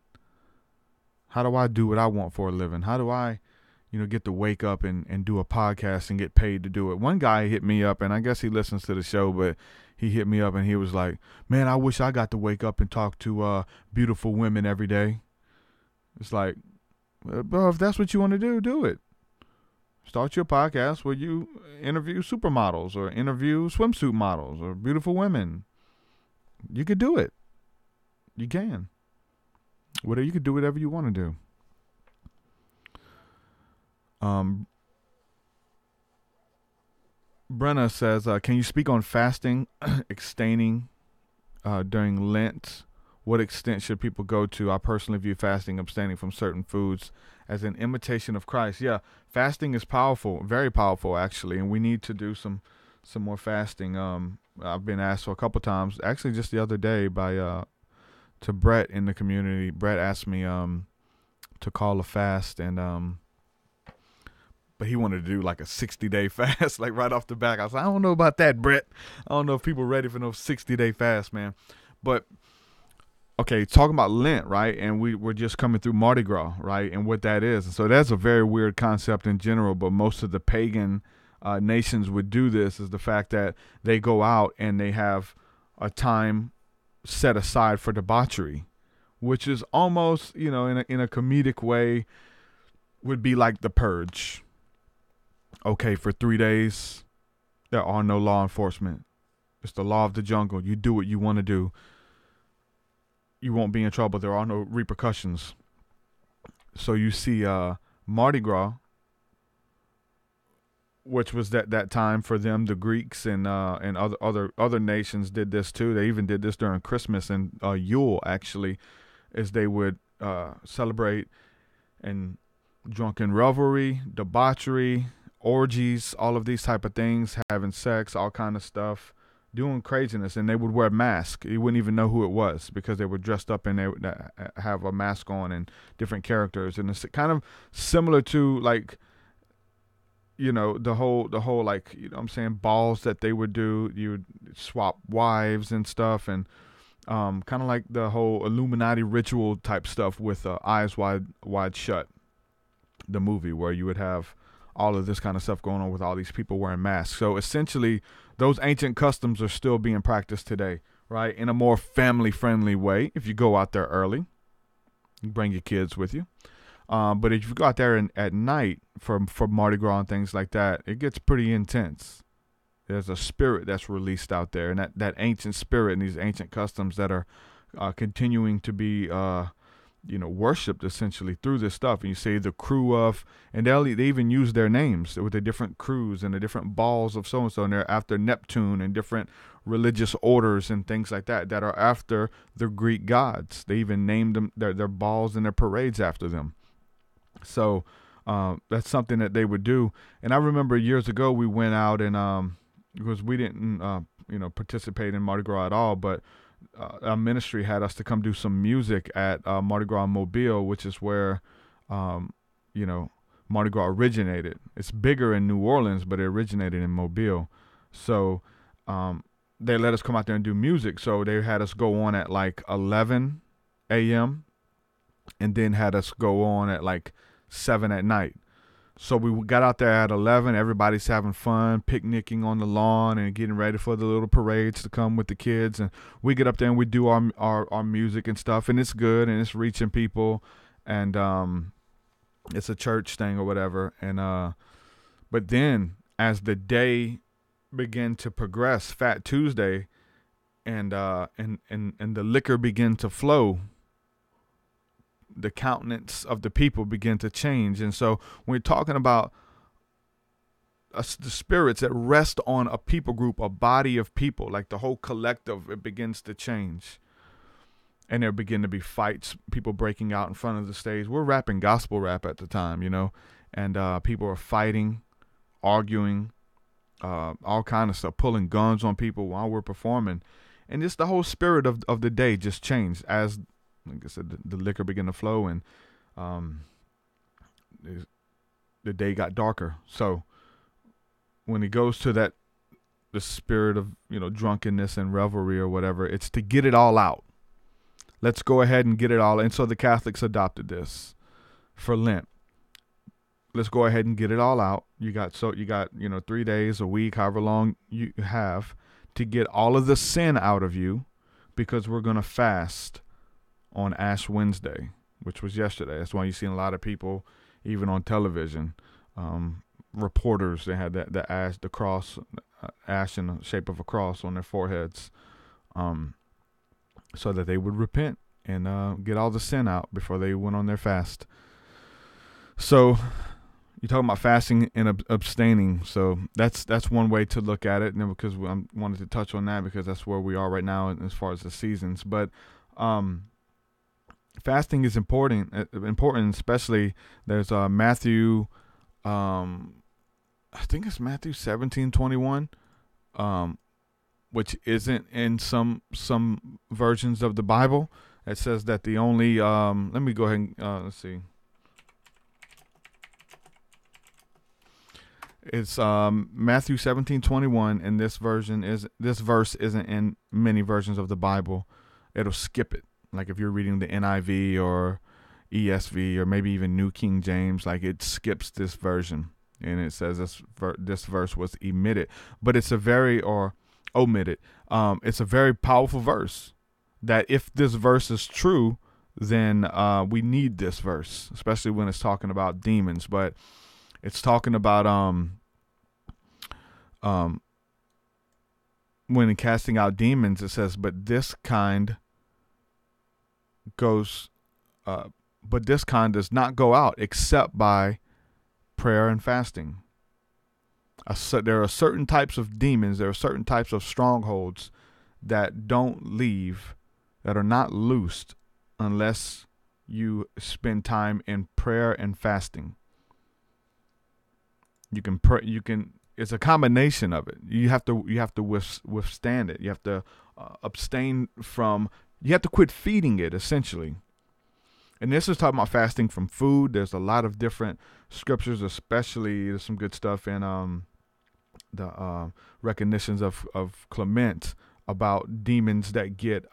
How do I do what I want for a living? How do I, get to wake up and do a podcast and get paid to do it? One guy hit me up, and I guess he listens to the show, but he hit me up and he was like, man, I wish I got to wake up and talk to beautiful women every day. It's like, bro, if that's what you want to do it. Start your podcast where you interview supermodels or interview swimsuit models or beautiful women. You could do it. You can. You could do whatever you want to do. Brenna says, can you speak on fasting, abstaining during Lent? What extent should people go to? I personally view fasting, abstaining from certain foods as an imitation of Christ. Yeah, fasting is powerful, very powerful actually, and we need to do some more fasting. I've been asked a couple times, actually just the other day by to Brett in the community. Brett asked me to call a fast, and but he wanted to do like a 60-day fast, like right off the back. I was like, I don't know about that, Brett. I don't know if people are ready for no 60-day fast, man. But okay, talking about Lent, right? And we're just coming through Mardi Gras, right? And what that is. And so that's a very weird concept in general, but most of the pagan nations would do this, is the fact that they go out and they have a time set aside for debauchery, which is almost, in a comedic way, would be like the purge. Okay, for 3 days, there are no law enforcement. It's the law of the jungle. You do what you want to do. You won't be in trouble. There are no repercussions. So you see Mardi Gras, which was that time for them. The Greeks and other nations did this too. They even did this during Christmas and Yule, actually, as they would celebrate and drunken revelry, debauchery, orgies, all of these type of things, having sex, all kind of stuff, doing craziness. And they would wear masks. You wouldn't even know who it was because they were dressed up and they would have a mask on and different characters. And it's kind of similar to like, the whole like, I'm saying, balls that they would do. You would swap wives and stuff, and kind of like the whole Illuminati ritual type stuff with Eyes Wide Shut, the movie, where you would have all of this kind of stuff going on with all these people wearing masks. So essentially, those ancient customs are still being practiced today, right? In a more family-friendly way. If you go out there early, you bring your kids with you. But if you go out there at night for Mardi Gras and things like that, it gets pretty intense. There's a spirit that's released out there, and that ancient spirit and these ancient customs that are continuing to be worshipped essentially through this stuff. And you say the crew of, and they even use their names with the different crews and the different balls of so-and-so, and they're after Neptune and different religious orders and things like that are after the Greek gods. They even named them their balls and their parades after them. So that's something that they would do. And I remember years ago we went out and because we didn't participate in Mardi Gras at all, but our ministry had us to come do some music at Mardi Gras in Mobile, which is where Mardi Gras originated. It's bigger in New Orleans, but it originated in Mobile. So they let us come out there and do music. So they had us go on at like 11 a.m. and then had us go on at like 7 at night. So we got out there at 11. Everybody's having fun, picnicking on the lawn and getting ready for the little parades to come with the kids. And we get up there and we do our music and stuff, and it's good and it's reaching people, and it's a church thing or whatever. And but then as the day began to progress, Fat Tuesday, and the liquor began to flow, the countenance of the people begin to change. And so when we're talking about the spirits that rest on a people group, a body of people, like the whole collective, it begins to change. And there begin to be fights, people breaking out in front of the stage. We're rapping gospel rap at the time, and people are fighting, arguing, all kind of stuff, pulling guns on people while we're performing. And just the whole spirit of the day just changed as, like I said, the liquor began to flow, and the day got darker. So when it goes to the spirit of, drunkenness and revelry or whatever, it's to get it all out. Let's go ahead and get it all. And so the Catholics adopted this for Lent. Let's go ahead and get it all out. You got 3 days, a week, however long you have to get all of the sin out of you, because we're going to fast on Ash Wednesday, which was yesterday. That's why you see a lot of people, even on television, reporters, they had the ash, the cross, ash in the shape of a cross on their foreheads, so that they would repent and get all the sin out before they went on their fast. So you're talking about fasting and abstaining. So that's one way to look at it. And because I wanted to touch on that, because that's where we are right now as far as the seasons. But fasting is important, especially there's Matthew, I think it's Matthew 17:21, which isn't in some versions of the Bible. It says that the only, let me go ahead and, let's see. It's Matthew 17:21, and this verse isn't in many versions of the Bible. It'll skip it. Like if you're reading the NIV or ESV or maybe even New King James, like it skips this version, and it says this verse was omitted. But it's omitted. It's a very powerful verse. That if this verse is true, then we need this verse, especially when it's talking about demons. But it's talking about when casting out demons, it says, but this kind does not go out except by prayer and fasting. There are certain types of demons, there are certain types of strongholds that don't leave, that are not loosed unless you spend time in prayer and fasting. You can pray. It's a combination of it. You have to withstand it. You have to abstain from. You have to quit feeding it, essentially. And this is talking about fasting from food. There's a lot of different scriptures, especially there's some good stuff in the recognitions of Clement about demons that get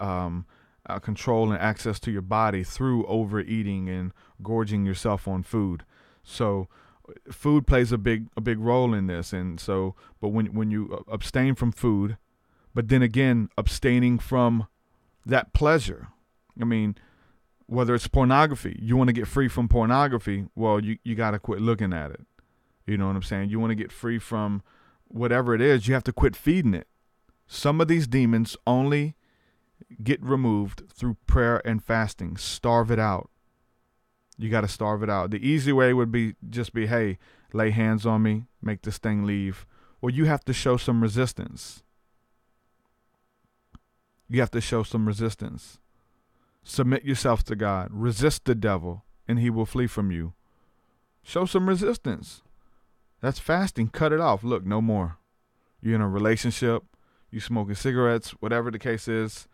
control and access to your body through overeating and gorging yourself on food. So food plays a big role in this. And so, but when you abstain from food, but then again, abstaining from that pleasure. I mean, whether it's pornography, you want to get free from pornography. Well, you got to quit looking at it. You know what I'm saying? You want to get free from whatever it is. You have to quit feeding it. Some of these demons only get removed through prayer and fasting. Starve it out. You got to starve it out. The easy way would be, hey, lay hands on me, make this thing leave. Well, you have to show some resistance. You have to show some resistance. Submit yourself to God. Resist the devil, and he will flee from you. Show some resistance. That's fasting. Cut it off. Look, no more. You're in a relationship. You smoking cigarettes, whatever the case is.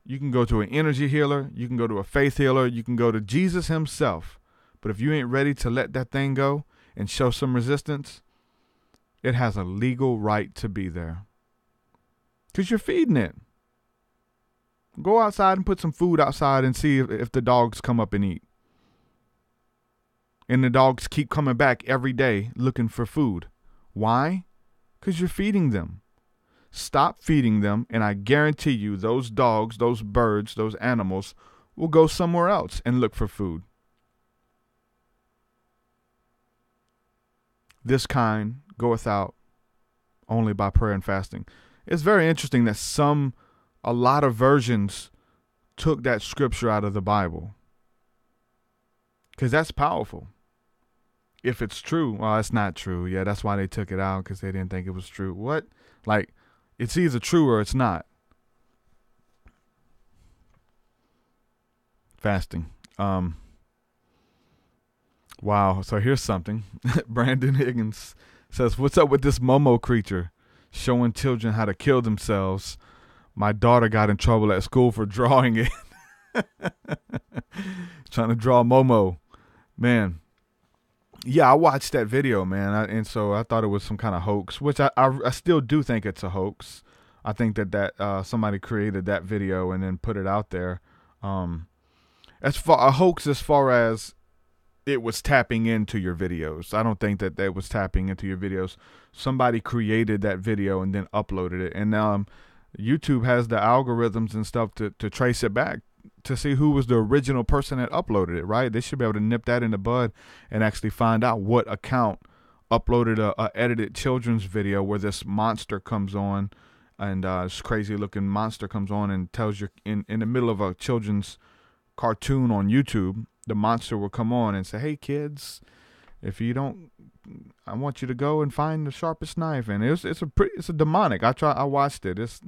You can go to an energy healer. You can go to a faith healer. You can go to Jesus himself. But if you ain't ready to let that thing go and show some resistance, it has a legal right to be there. Because you're feeding it. Go outside and put some food outside and see if the dogs come up and eat. And the dogs keep coming back every day looking for food. Why? Because you're feeding them. Stop feeding them, and I guarantee you those dogs, those birds, those animals will go somewhere else and look for food. This kind goeth out only by prayer and fasting. It's very interesting that a lot of versions took that scripture out of the Bible. Because that's powerful. If it's true, well, it's not true. Yeah, that's why they took it out, because they didn't think it was true. What? Like, it's either true or it's not. Fasting. Wow. So here's something. Brandon Higgins says, "What's up with this Momo creature showing children how to kill themselves? My daughter got in trouble at school for drawing it." Trying to draw Momo. Man. Yeah, I watched that video, man. And so I thought it was some kind of hoax, which I still do think it's a hoax. I think that somebody created that video and then put it out there. As far a hoax as far as it was tapping into your videos. I don't think that was tapping into your videos. Somebody created that video and then uploaded it. And YouTube has the algorithms and stuff to trace it back to see who was the original person that uploaded it, right? They should be able to nip that in the bud and actually find out what account uploaded a edited children's video where this monster comes on, and this crazy looking monster comes on and tells you in the middle of a children's cartoon on YouTube, the monster will come on and say, "Hey kids, if you don't, I want you to go and find the sharpest knife." And it's a demonic. I watched it. It's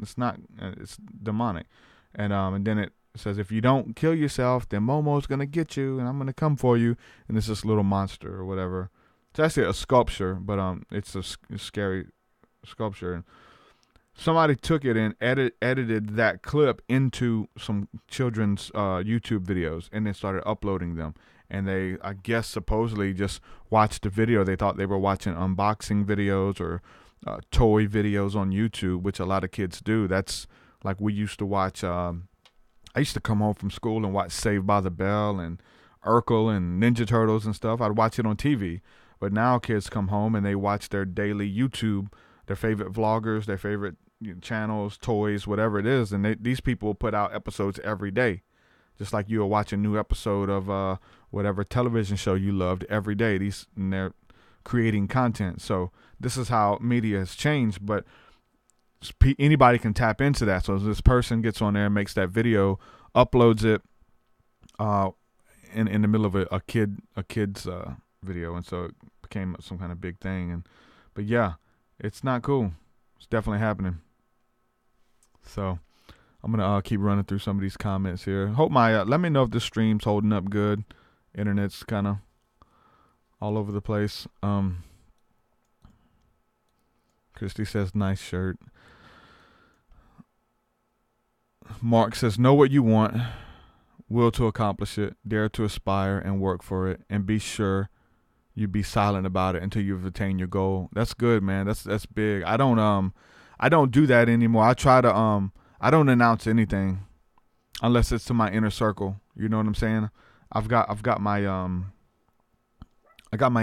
demonic. And then it says, "If you don't kill yourself, then Momo's gonna get you, and I'm gonna come for you." And it's this little monster or whatever. It's actually a sculpture, but it's a scary sculpture. And somebody took it and edited that clip into some children's YouTube videos, and then started uploading them. And they, I guess, supposedly just watched the video. They thought they were watching unboxing videos or toy videos on YouTube, which a lot of kids do. That's like we used to watch. I used to come home from school and watch Saved by the Bell and Urkel and Ninja Turtles and stuff. I'd watch it on TV. But now kids come home and they watch their daily YouTube, their favorite vloggers, their favorite channels, toys, whatever it is. And these people put out episodes every day. Just like you'll watch a new episode of whatever television show you loved every day. And they're creating content. So this is how media has changed. But anybody can tap into that. So this person gets on there and makes that video, uploads it in the middle of a kid's video. And so it became some kind of big thing. But yeah, it's not cool. It's definitely happening. So I'm gonna keep running through some of these comments here. Hope let me know if this stream's holding up good. Internet's kind of all over the place. Christy says, "Nice shirt." Mark says, "Know what you want, will to accomplish it, dare to aspire and work for it, and be sure you be silent about it until you've attained your goal." That's good, man. That's big. I don't do that anymore. I try to I don't announce anything unless it's to my inner circle. You know what I'm saying? I got my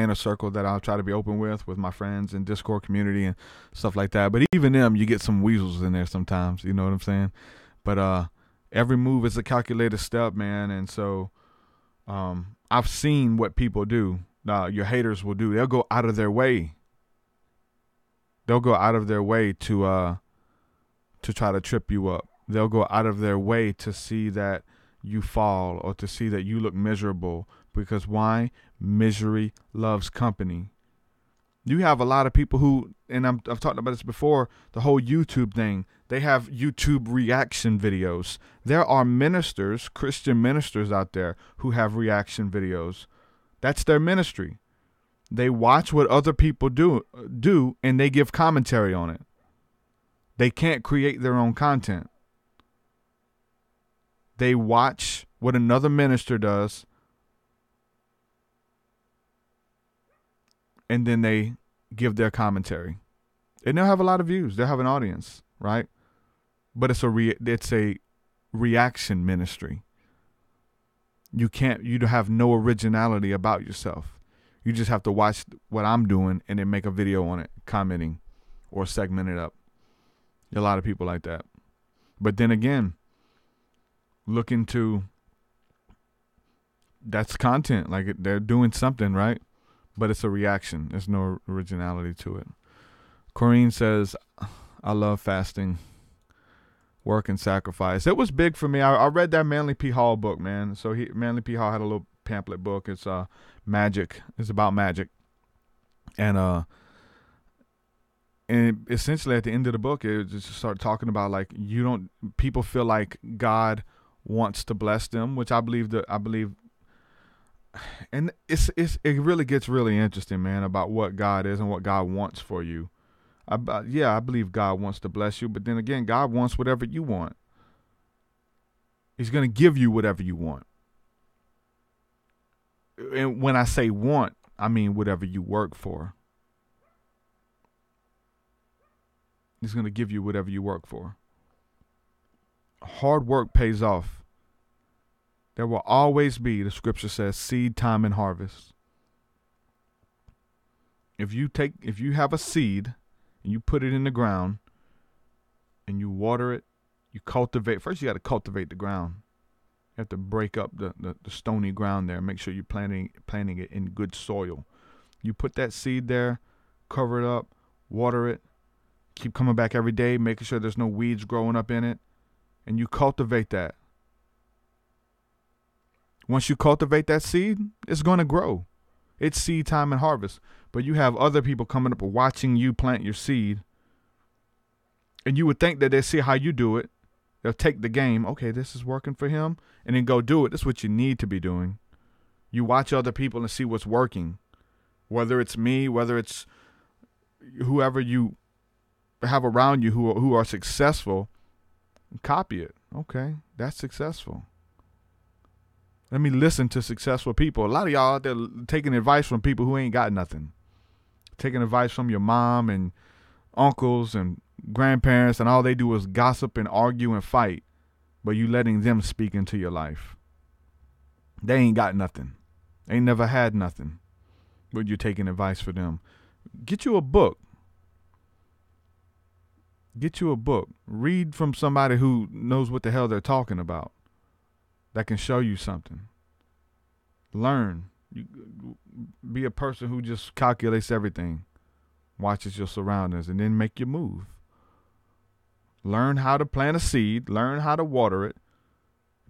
inner circle that I'll try to be open with my friends and Discord community and stuff like that. But even them, you get some weasels in there sometimes. You know what I'm saying? But every move is a calculated step, man. And so I've seen what people do. Your haters will do. They'll go out of their way. They'll go out of their way to try to trip you up. They'll go out of their way to see that you fall or to see that you look miserable. Because why? Misery loves company. You have a lot of people who, and I've talked about this before, the whole YouTube thing. They have YouTube reaction videos. There are ministers, Christian ministers out there who have reaction videos. That's their ministry. They watch what other people do, and they give commentary on it. They can't create their own content. They watch what another minister does, and then they give their commentary. And they'll have a lot of views. They'll have an audience, right? But it's a reaction ministry. You have no originality about yourself. You just have to watch what I'm doing and then make a video on it, commenting or segment it up. A lot of people like that. But then again, look into, that's content. Like they're doing something, right? But it's a reaction. There's no originality to it. Corrine says, I love fasting, work, and sacrifice. It was big for me. I read that Manly P. Hall book, man. So Manly P. Hall had a little pamphlet book. It's magic. It's about magic. And essentially at the end of the book, it just started talking about like people feel like God wants to bless them, which I believe, and it really gets really interesting, man, about what God is and what God wants for you. I believe God wants to bless you, but then again, God wants whatever you want. He's going to give you whatever you want. And when I say want, I mean whatever you work for. He's going to give you whatever you work for. Hard work pays off. There will always be, the scripture says, seed time and harvest. If you have a seed and you put it in the ground and you water it, you cultivate. First, you got to cultivate the ground. You have to break up the stony ground there. Make sure you're planting it in good soil. You put that seed there, cover it up, water it, keep coming back every day, making sure there's no weeds growing up in it, and you cultivate that. Once you cultivate that seed, it's going to grow. It's seed time and harvest. But you have other people coming up and watching you plant your seed, and you would think that they see how you do it. They'll take the game. Okay, this is working for him, and then go do it. That's what you need to be doing. You watch other people and see what's working. Whether it's me, whether it's whoever you have around you who are successful, copy it. Okay, that's successful. Let me listen to successful people. A lot of y'all out there taking advice from people who ain't got nothing. Taking advice from your mom and uncles and grandparents, and all they do is gossip and argue and fight, but you letting them speak into your life. They ain't got nothing. They ain't never had nothing, but you're taking advice for them. Get you a book. Get you a book. Read from somebody who knows what the hell they're talking about, that can show you something. Learn. Be a person who just calculates everything, watches your surroundings, and then make your move. Learn how to plant a seed. Learn how to water it.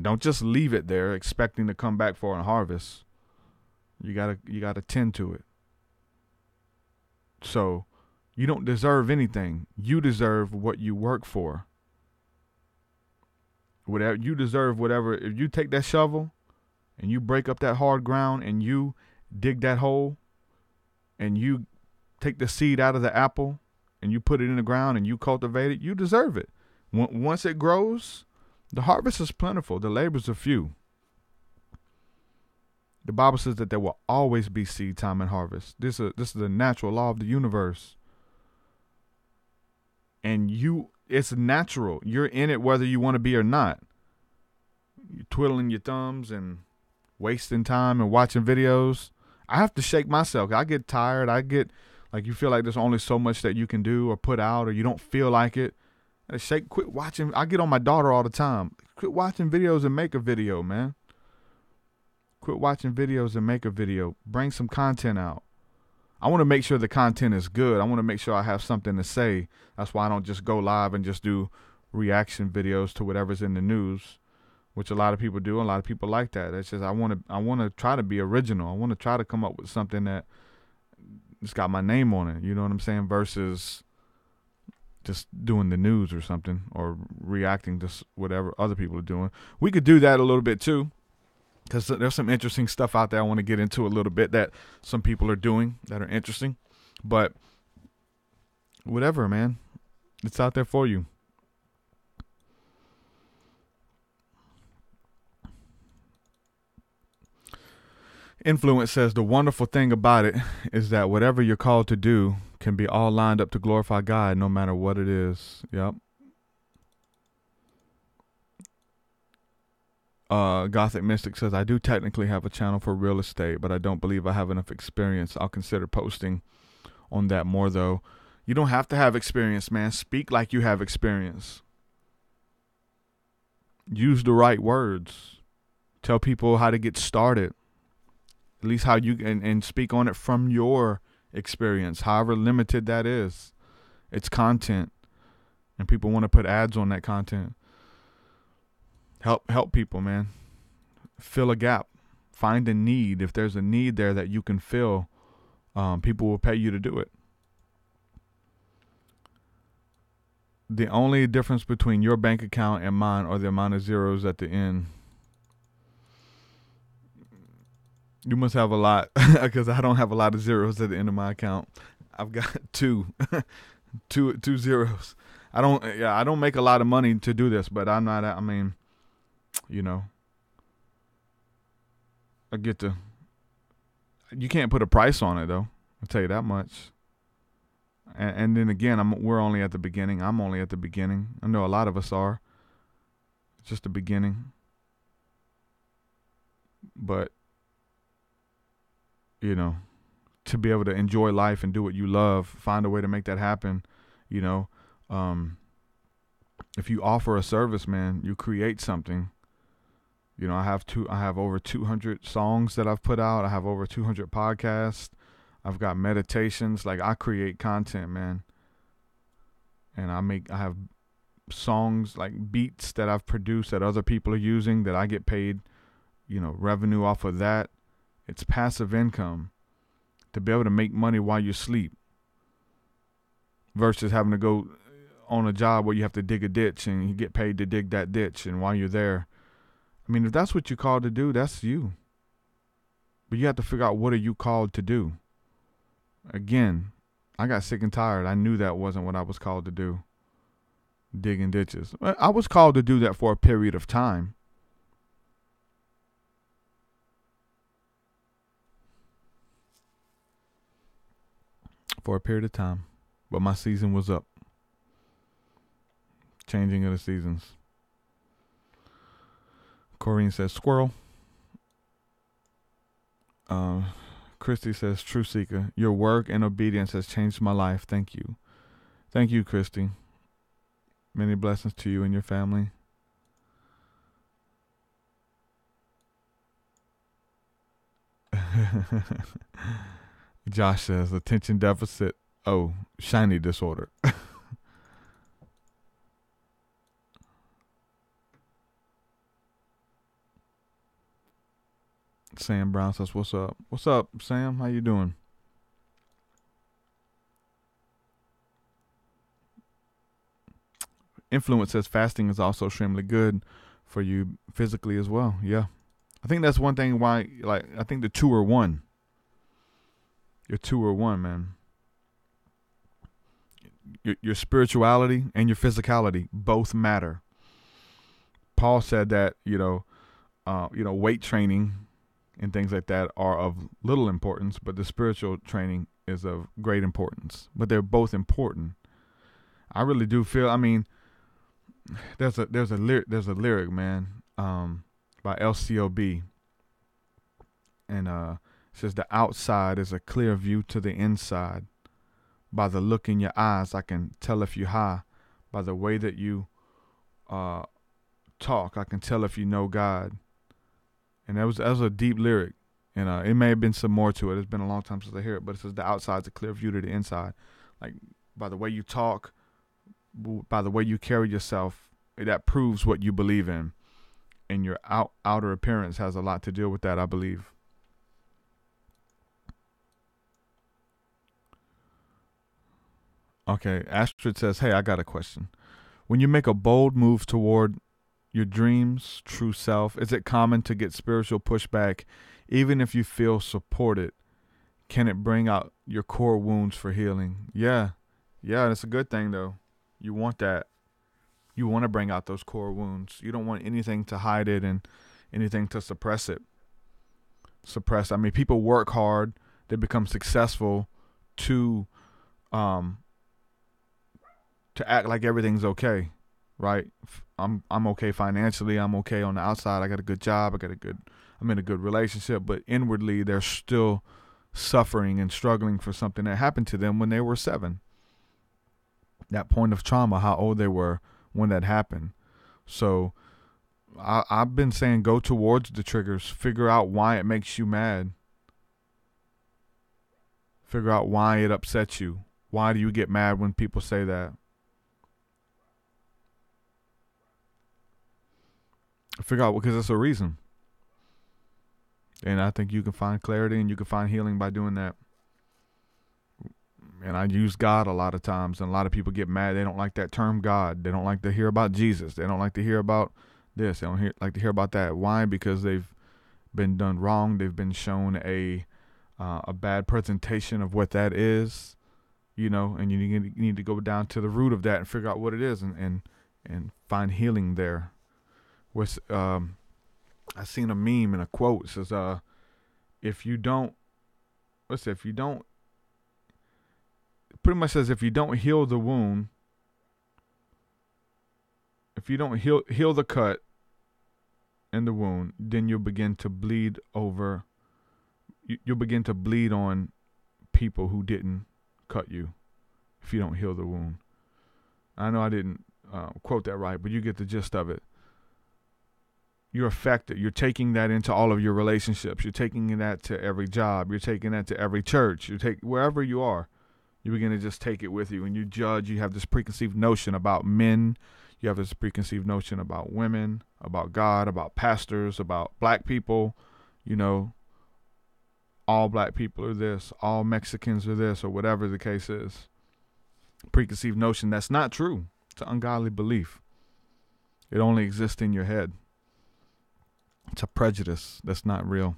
Don't just leave it there expecting to come back for a harvest. You gotta tend to it. So you don't deserve anything. You deserve what you work for. Whatever you deserve, whatever. If you take that shovel and you break up that hard ground and you dig that hole and you take the seed out of the apple and you put it in the ground and you cultivate it, you deserve it. Once it grows, the harvest is plentiful. The labors are few. The Bible says that there will always be seed time and harvest. This is the natural law of the universe. And it's natural. You're in it whether you want to be or not. You're twiddling your thumbs and wasting time and watching videos. I have to shake myself. I get tired. I get like, you feel like there's only so much that you can do or put out, or you don't feel like it. Quit watching. I get on my daughter all the time. Quit watching videos and make a video, man. Quit watching videos and make a video. Bring some content out. I want to make sure the content is good. I want to make sure I have something to say. That's why I don't just go live and just do reaction videos to whatever's in the news, which a lot of people do. A lot of people like that. It's just I want to try to be original. I want to try to come up with something that it's got my name on it. You know what I'm saying? Versus just doing the news or something, or reacting to whatever other people are doing. We could do that a little bit too, because there's some interesting stuff out there I want to get into a little bit that some people are doing that are interesting. But whatever, man. It's out there for you. Influence says the wonderful thing about it is that whatever you're called to do can be all lined up to glorify God no matter what it is. Yep. Gothic Mystic says, I do technically have a channel for real estate, but I don't believe I have enough experience. I'll consider posting on that more, though. You don't have to have experience, man. Speak like you have experience. Use the right words. Tell people how to get started. At least how you and speak on it from your experience, however limited that is. It's content, and people want to put ads on that content. Help people, man. Fill a gap. Find a need. If there's a need there that you can fill, people will pay you to do it. The only difference between your bank account and mine are the amount of zeros at the end. You must have a lot, because I don't have a lot of zeros at the end of my account. I've got two zeros. I don't make a lot of money to do this, but I'm not. I mean, you know, I get to. You can't put a price on it, though. I'll tell you that much. And then again, we're only at the beginning. I'm only at the beginning. I know a lot of us are. It's just the beginning. But, you know, to be able to enjoy life and do what you love, find a way to make that happen, you know. If you offer a service, man, you create something. You know, I have over 200 songs that I've put out. I have over 200 podcasts. I've got meditations. Like, I create content, man. And I have songs, like beats that I've produced that other people are using that I get paid, you know, revenue off of that. It's passive income to be able to make money while you sleep versus having to go on a job where you have to dig a ditch and you get paid to dig that ditch. And while you're there, I mean, if that's what you're called to do, that's you. But you have to figure out, what are you called to do? Again, I got sick and tired. I knew that wasn't what I was called to do. Digging ditches. I was called to do that for a period of time. For a period of time. But my season was up. Changing of the seasons. Corrine says, squirrel. Christy says, TruthSeekah, your work and obedience has changed my life. Thank you. Thank you, Christy. Many blessings to you and your family. Josh says, attention deficit. Oh, shiny disorder. Sam Brown says, what's up? What's up, Sam? How you doing? Influence says fasting is also extremely good for you physically as well. Yeah. I think that's one thing why, like, I think the two are one. Your two are one, man. Your spirituality and your physicality both matter. Paul said that, weight training and things like that are of little importance, but the spiritual training is of great importance. But they're both important. I really do feel, I mean, there's a lyric, man, by LCOB, and it says, the outside is a clear view to the inside. By the look in your eyes, I can tell if you're high. By the way that you talk, I can tell if you know God. And that was a deep lyric, and it may have been some more to it. It's been a long time since I hear it, but it says the outside's a clear view to the inside. Like, by the way you talk, by the way you carry yourself, that proves what you believe in. And your outer appearance has a lot to do with that, I believe. Okay, Astrid says, hey, I got a question. When you make a bold move toward your dreams, true self, is it common to get spiritual pushback even if you feel supported? Can it bring out your core wounds for healing? Yeah, that's a good thing, though. You want that. You want to bring out those core wounds. You don't want anything to hide it and anything to suppress it. I mean, people work hard. They become successful to act like everything's okay, right? I'm okay financially. I'm okay on the outside. I got a good job. I'm in a good relationship. But inwardly, they're still suffering and struggling for something that happened to them when they were 7. That point of trauma, how old they were when that happened. So I've been saying go towards the triggers. Figure out why it makes you mad. Figure out why it upsets you. Why do you get mad when people say that? Figure out, because it's a reason. And I think you can find clarity and you can find healing by doing that. And I use God a lot of times, and a lot of people get mad. They don't like that term God. They don't like to hear about Jesus. They don't like to hear about this. They don't like to hear about that. Why? Because they've been done wrong. They've been shown a bad presentation of what that is, and you need to go down to the root of that and figure out what it is and find healing there. I seen a meme and a quote. It says, pretty much says, if you don't heal the wound, if you don't heal the cut in the wound, then you'll begin to bleed over. You'll begin to bleed on people who didn't cut you if you don't heal the wound. I know I didn't quote that right, but you get the gist of it. You're affected. You're taking that into all of your relationships. You're taking that to every job. You're taking that to every church. Wherever you are, you begin to just take it with you. And you judge. You have this preconceived notion about men. You have this preconceived notion about women, about God, about pastors, about black people. All black people are this. All Mexicans are this, or whatever the case is. Preconceived notion that's not true. It's an ungodly belief. It only exists in your head. It's a prejudice that's not real.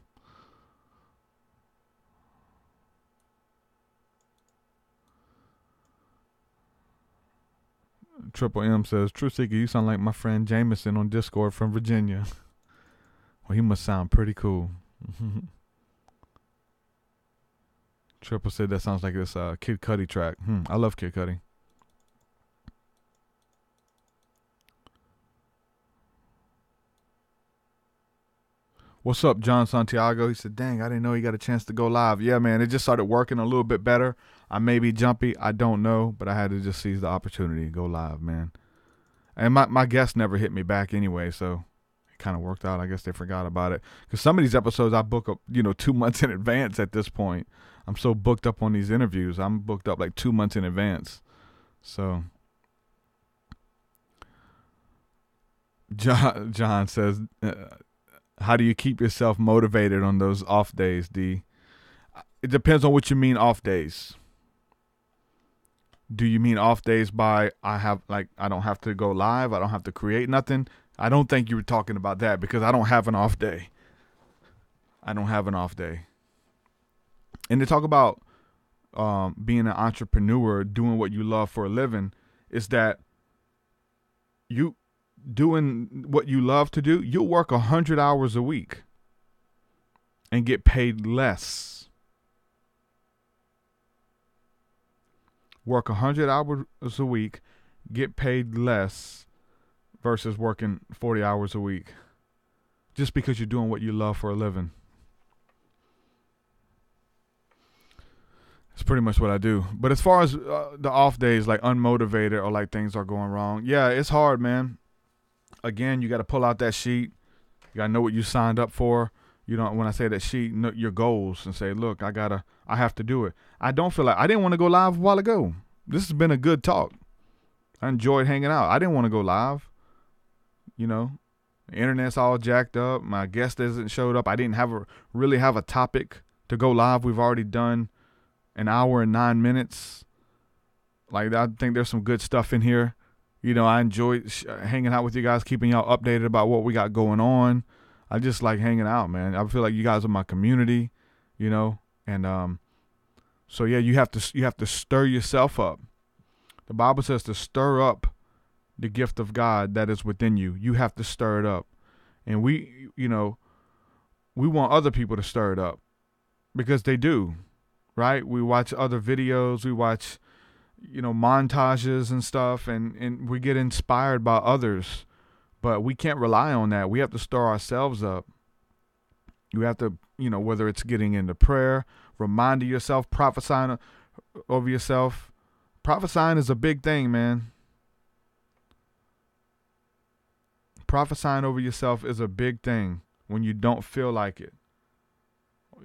Triple M says, TruthSeekah, you sound like my friend Jameson on Discord from Virginia. Well, he must sound pretty cool. Triple said that sounds like this Kid Cudi track. I love Kid Cudi. What's up, John Santiago? He said, dang, I didn't know he got a chance to go live. Yeah, man, it just started working a little bit better. I may be jumpy. I don't know, but I had to just seize the opportunity to go live, man. And my guests never hit me back anyway, so it kind of worked out. I guess they forgot about it. Because some of these episodes I book up, 2 months in advance at this point. I'm so booked up on these interviews. I'm booked up like 2 months in advance. So John says, how do you keep yourself motivated on those off days, D? It depends on what you mean off days. Do you mean off days by I don't have to go live, I don't have to create nothing? I don't think you were talking about that, because I don't have an off day. I don't have an off day. And to talk about being an entrepreneur, doing what you love for a living, is that you doing what you love to do, you'll work 100 hours a week and get paid less. Work 100 hours a week, get paid less versus working 40 hours a week just because you're doing what you love for a living. It's pretty much what I do. But as far as the off days, like unmotivated or like things are going wrong, yeah, it's hard, man. Again, you got to pull out that sheet. You got to know what you signed up for. When I say that sheet, know your goals and say, look, I have to do it. I don't feel like I didn't want to go live a while ago. This has been a good talk. I enjoyed hanging out. I didn't want to go live. The internet's all jacked up. My guest hasn't showed up. I didn't really have a topic to go live. We've already done an hour and 9 minutes. Like, I think there's some good stuff in here. I enjoy hanging out with you guys, keeping y'all updated about what we got going on. I just like hanging out, man. I feel like you guys are my community, and so yeah, you have to stir yourself up. The Bible says to stir up the gift of God that is within you. You have to stir it up, and we want other people to stir it up because they do, right? We watch other videos, we watch montages and stuff, and we get inspired by others But we can't rely on that. We have to stir ourselves up. You have to, whether it's getting into prayer, reminding yourself, prophesying over yourself. Prophesying is a big thing, man. Prophesying over yourself is a big thing when you don't feel like it.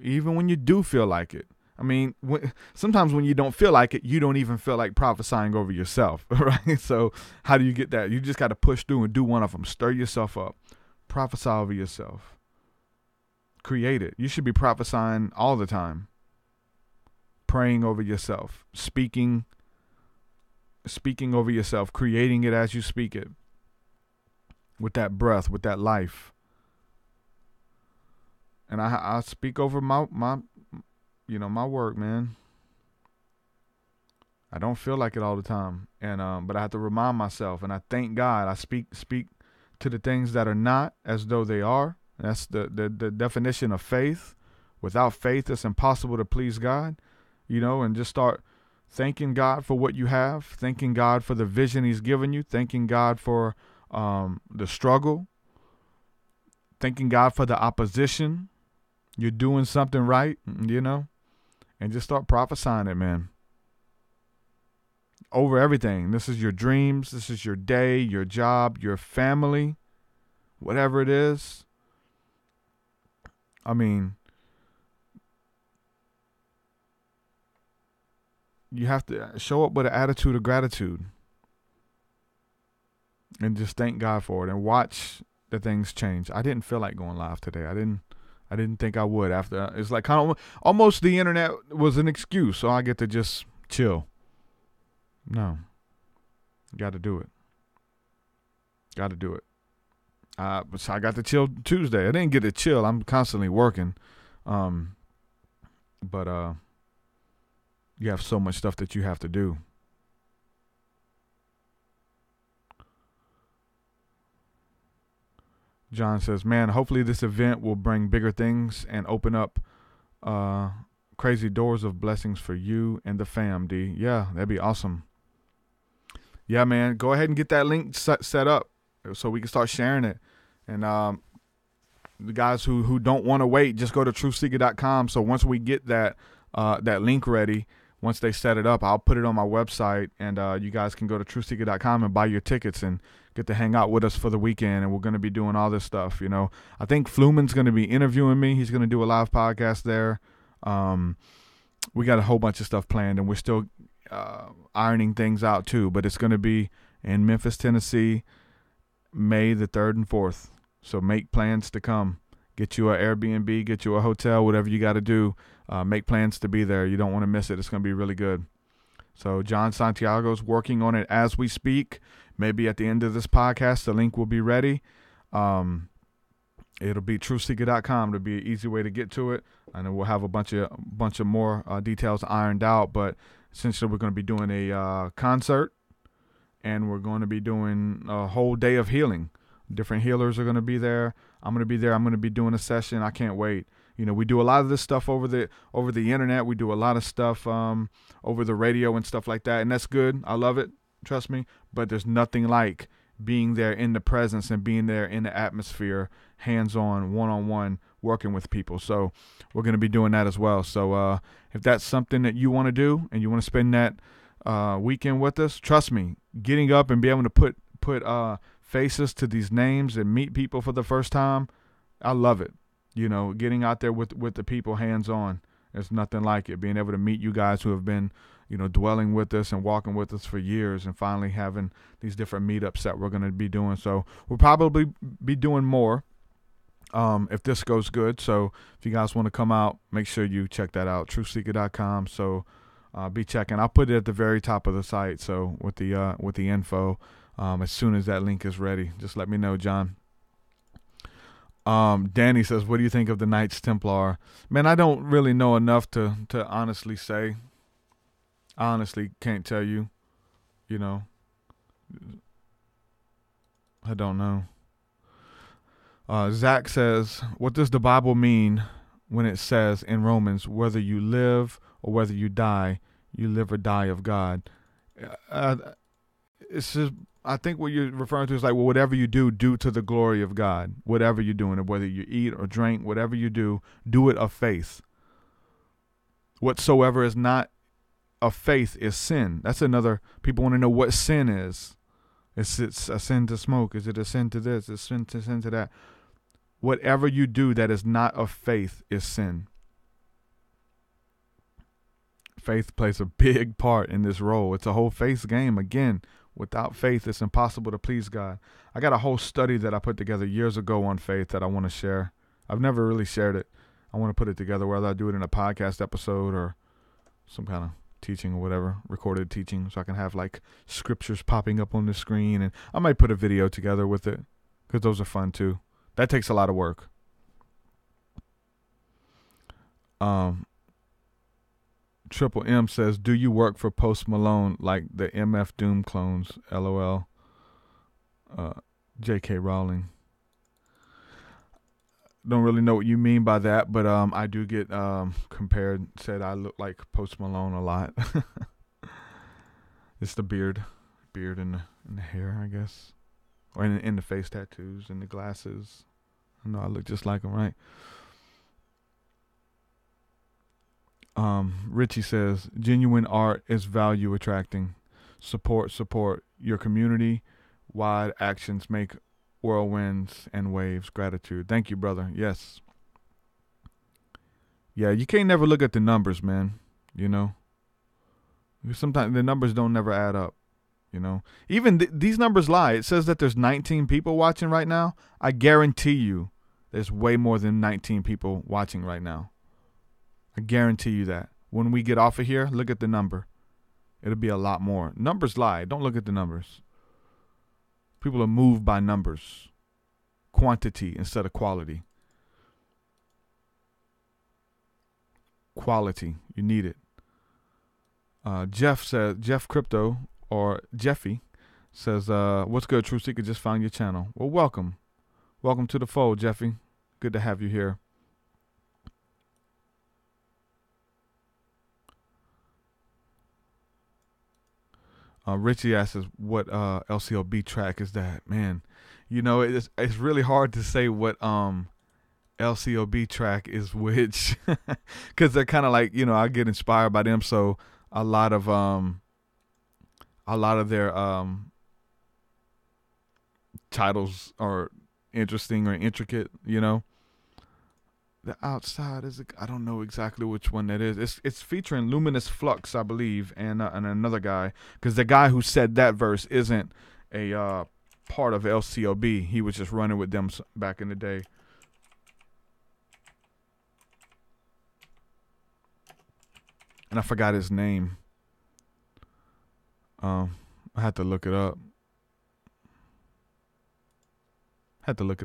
Even when you do feel like it. I mean, sometimes when you don't feel like it, you don't even feel like prophesying over yourself, right? So how do you get that? You just got to push through and do one of them. Stir yourself up. Prophesy over yourself. Create it. You should be prophesying all the time. Praying over yourself. Speaking over yourself. Creating it as you speak it. With that breath, with that life. And I speak over my work, man. I don't feel like it all the time. And but I have to remind myself, and I thank God. I speak to the things that are not as though they are. That's the definition of faith. Without faith, it's impossible to please God. And just start thanking God for what you have, thanking God for the vision He's given you, thanking God for the struggle, thanking God for the opposition. You're doing something right, and just start prophesying it, man. Over everything. This is your dreams. This is your day, your job, your family, whatever it is. I mean, you have to show up with an attitude of gratitude and just thank God for it and watch the things change. I didn't feel like going live today. I didn't think I would. After it's like kind of almost the internet was an excuse, so I get to just chill. No, got to do it. Got to do it. So I got to chill Tuesday. I didn't get to chill. I'm constantly working, but you have so much stuff that you have to do. John says, man, hopefully this event will bring bigger things and open up crazy doors of blessings for you and the fam, D. Yeah, that'd be awesome. Yeah, man, go ahead and get that link set up so we can start sharing it. And the guys who don't want to wait, just go to TruthSeekah.com. So once we get that link ready, once they set it up, I'll put it on my website, and you guys can go to TruthSeekah.com and buy your tickets and get to hang out with us for the weekend. And we're going to be doing all this stuff, I think Fluman's going to be interviewing me. He's going to do a live podcast there. We got a whole bunch of stuff planned, and we're still ironing things out too. But it's going to be in Memphis, Tennessee, May the 3rd and 4th. So make plans to come. Get you an Airbnb, get you a hotel, whatever you got to do. Make plans to be there. You don't want to miss it. It's going to be really good. So John Santiago's working on it as we speak. Maybe at the end of this podcast, the link will be ready. It'll be TruthSeekah.com. It'll be an easy way to get to it. And then we'll have a bunch of more details ironed out. But essentially, we're going to be doing a concert. And we're going to be doing a whole day of healing. Different healers are going to be there. I'm going to be there. I'm going to be doing a session. I can't wait. We do a lot of this stuff over the internet. We do a lot of stuff over the radio and stuff like that. And that's good. I love it. Trust me. But there's nothing like being there in the presence and being there in the atmosphere, hands-on, one-on-one, working with people. So we're going to be doing that as well. So if that's something that you want to do and you want to spend that weekend with us, trust me, getting up and be able to put faces to these names and meet people for the first time, I love it. Getting out there with the people hands-on, there's nothing like it. Being able to meet you guys who have been, dwelling with us and walking with us for years, and finally having these different meetups that we're going to be doing. So we'll probably be doing more if this goes good. So if you guys want to come out, make sure you check that out, TruthSeekah.com. So be checking. I'll put it at the very top of the site. So with the info, as soon as that link is ready, just let me know, John. Danny says, what do you think of the Knights Templar? Man, I don't really know enough to honestly say. I honestly can't tell you, I don't know. Zach says, what does the Bible mean when it says in Romans, whether you live or whether you die, you live or die of God? it's just, I think what you're referring to is like, well, whatever you do, do to the glory of God. Whatever you're doing, whether you eat or drink, whatever you do it of faith. Whatsoever is not of faith is sin. That's another, people want to know what sin is. Is it a sin to smoke? Is it a sin to this? Is it a sin to that? Whatever you do that is not of faith is sin. Faith plays a big part in this role. It's a whole faith game. Again, without faith, it's impossible to please God. I got a whole study that I put together years ago on faith that I want to share. I've never really shared it. I want to put it together, whether I do it in a podcast episode or some kind of teaching or whatever, recorded teaching, so I can have like scriptures popping up on the screen. And I might put a video together with it because those are fun too. That takes a lot of work. Triple M says, do you work for Post Malone like the MF Doom clones? LOL. J.K. Rowling. Don't really know what you mean by that, but I do get compared, said I look like Post Malone a lot. It's the beard and the hair, I guess. Or in the face tattoos and the glasses. I know I look just like him, right? Richie says, genuine art is value attracting. Support your community. Wide actions make whirlwinds and waves. Gratitude. Thank you, brother. Yes. Yeah, you can't never look at the numbers, man. You know? Sometimes the numbers don't never add up. You know? Even these numbers lie. It says that there's 19 people watching right now. I guarantee you there's way more than 19 people watching right now. I guarantee you that. When we get off of here, look at the number. It'll be a lot more. Numbers lie. Don't look at the numbers. People are moved by numbers. Quantity instead of quality. Quality. You need it. Jeff Crypto, or Jeffy, says, what's good, TruthSeekah? Just found your channel. Well, welcome. Welcome to the fold, Jeffy. Good to have you here. Richie asks, what LCOB track is that? Man, you know, it's really hard to say what LCOB track is which, because they're kind of like, you know, I get inspired by them, so a lot of their titles are interesting or intricate, you know. The Outside is, I don't know exactly which one that is. It's featuring Luminous Flux, I believe, and another guy, because the guy who said that verse isn't a part of LCOB. He was just running with them back in the day. And I forgot his name. I had to look it up. Had to look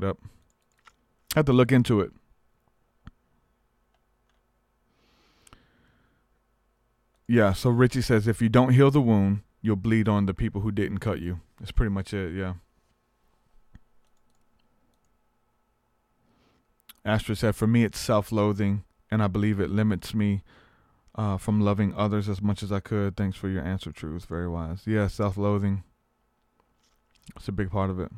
into it. Yeah, so Richie says, if you don't heal the wound, you'll bleed on the people who didn't cut you. That's pretty much it, yeah. Astra said, for me, it's self-loathing, and I believe it limits me from loving others as much as I could. Thanks for your answer, Truth. Very wise. Yeah, self-loathing. It's a big part of it.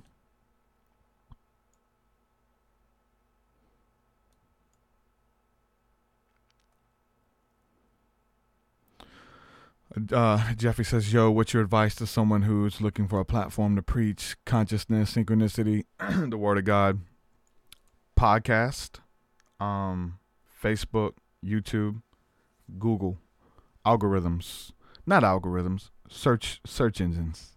Jeffrey says, yo, what's your advice to someone who's looking for a platform to preach consciousness, synchronicity, the word of God? Podcast, Facebook, YouTube, Google, algorithms, not algorithms, search engines.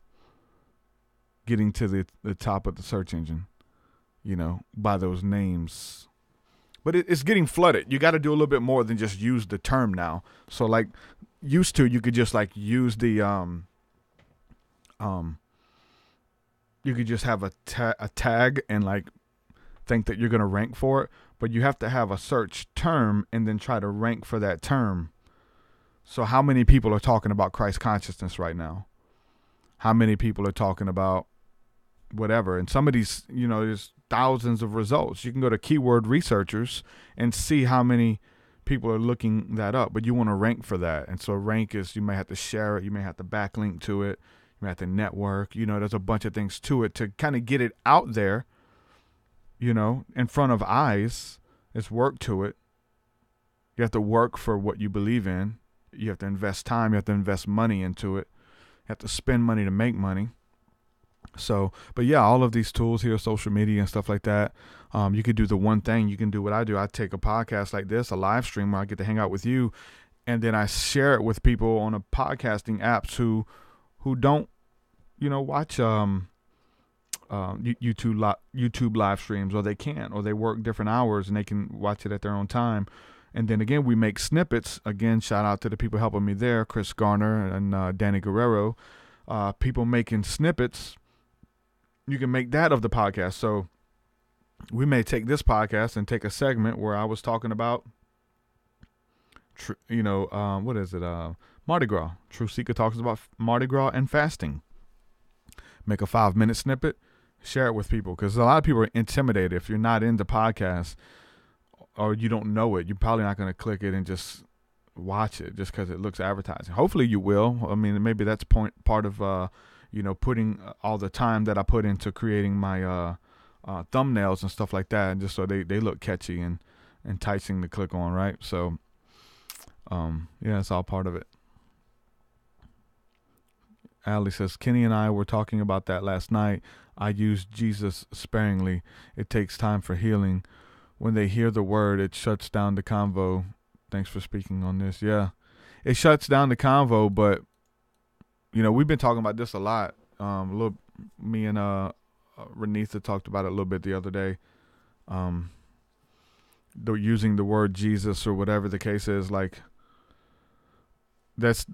Getting to the top of the search engine, you know, by those names. But it's getting flooded. You got to do a little bit more than just use the term now. So like used to, you could just like use the you could just have a tag and like think that you're going to rank for it, but you have to have a search term and then try to rank for that term. So how many people are talking about Christ consciousness right now? How many people are talking about whatever? And some of these, you know, there's thousands of results. You can go to keyword researchers and see how many people are looking that up, but you want to rank for that. And so rank is, you may have to share it, you may have to backlink to it, You have to network. There's a bunch of things to it to kind of get it out there, in front of eyes. There's work to it. You have to work for what you believe in. You have to invest time. You have to invest money into it. You have to spend money to make money. So, but yeah, all of these tools here, social media and stuff like that. You could do the one thing. You can do what I do. I take a podcast like this, a live stream where I get to hang out with you, and then I share it with people on a podcasting apps who don't, watch YouTube live streams, or they can't, or they work different hours and they can watch it at their own time. And then again, we make snippets. Again, shout out to the people helping me there, Chris Garner and Danny Guerrero. People making snippets. You can make that of the podcast. So we may take this podcast and take a segment where I was talking about, what is it? Mardi Gras. TruthSeekah talks about Mardi Gras and fasting. Make a 5-minute snippet, share it with people, because a lot of people are intimidated. If you're not into podcasts or you don't know it, you're probably not going to click it and just watch it just because it looks advertising. Hopefully you will. I mean, maybe that's part of, putting all the time that I put into creating my thumbnails and stuff like that, and just so they look catchy and enticing to click on, right? So, yeah, it's all part of it. Allie says, Kenny and I were talking about that last night. I used Jesus sparingly. It takes time for healing. When they hear the word, it shuts down the convo. Thanks for speaking on this. Yeah, it shuts down the convo, but, we've been talking about this a lot. Me and Renitha talked about it a little bit the other day. Using the word Jesus or whatever the case is, like, that's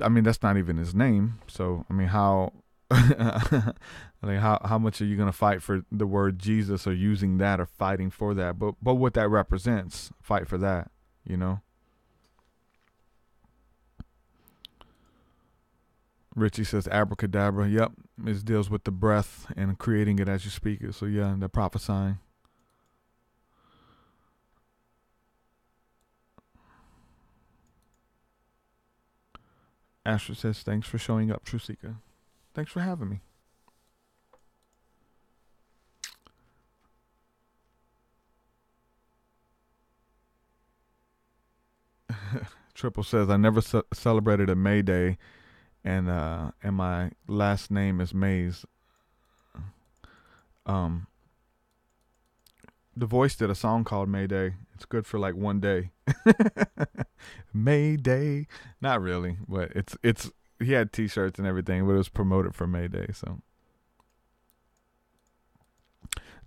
not even his name. So, how, how much are you going to fight for the word Jesus, or using that, or fighting for that? But what that represents, fight for that, Richie says abracadabra. Yep. It deals with the breath and creating it as you speak it. So yeah, the prophesying. Asher says, thanks for showing up, TruthSeekah. Thanks for having me. Triple says, I never celebrated a May Day, and my last name is Mays. The Voice did a song called May Day. It's good for like one day. May Day. Not really, but it's he had t-shirts and everything, but it was promoted for May Day. So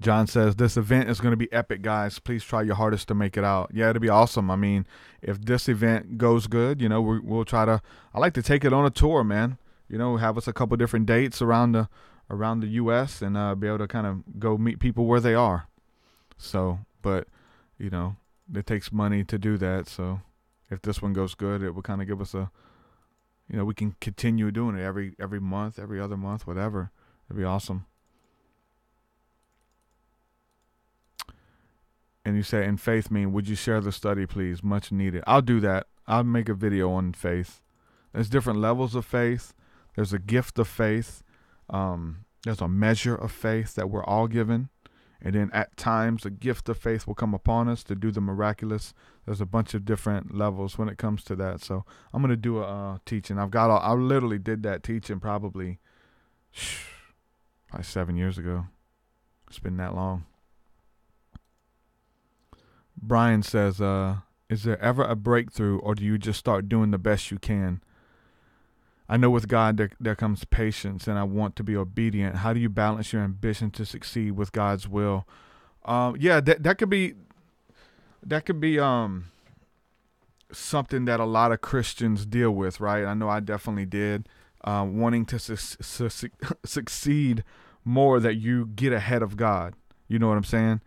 John says, this event is going to be epic, guys. Please try your hardest to make it out. Yeah, it'll be awesome. I mean, if this event goes good, we'll try to, I like to take it on a tour, man. Have us a couple different dates around the U.S. and be able to kind of go meet people where they are. So, but, it takes money to do that. So if this one goes good, it will kind of give us a, we can continue doing it every month, every other month, whatever. It'd be awesome. And you say, in faith mean, would you share the study, please? Much needed. I'll do that. I'll make a video on faith. There's different levels of faith. There's a gift of faith. There's a measure of faith that we're all given. And then at times, the gift of faith will come upon us to do the miraculous. There's a bunch of different levels when it comes to that. So I'm going to do a teaching. I literally did that teaching probably 7 years ago. It's been that long. Brian says, is there ever a breakthrough, or do you just start doing the best you can? I know with God there comes patience, and I want to be obedient. How do you balance your ambition to succeed with God's will? That could be something that a lot of Christians deal with, right? I know I definitely did. Wanting to succeed more, that you get ahead of God. You know what I'm saying?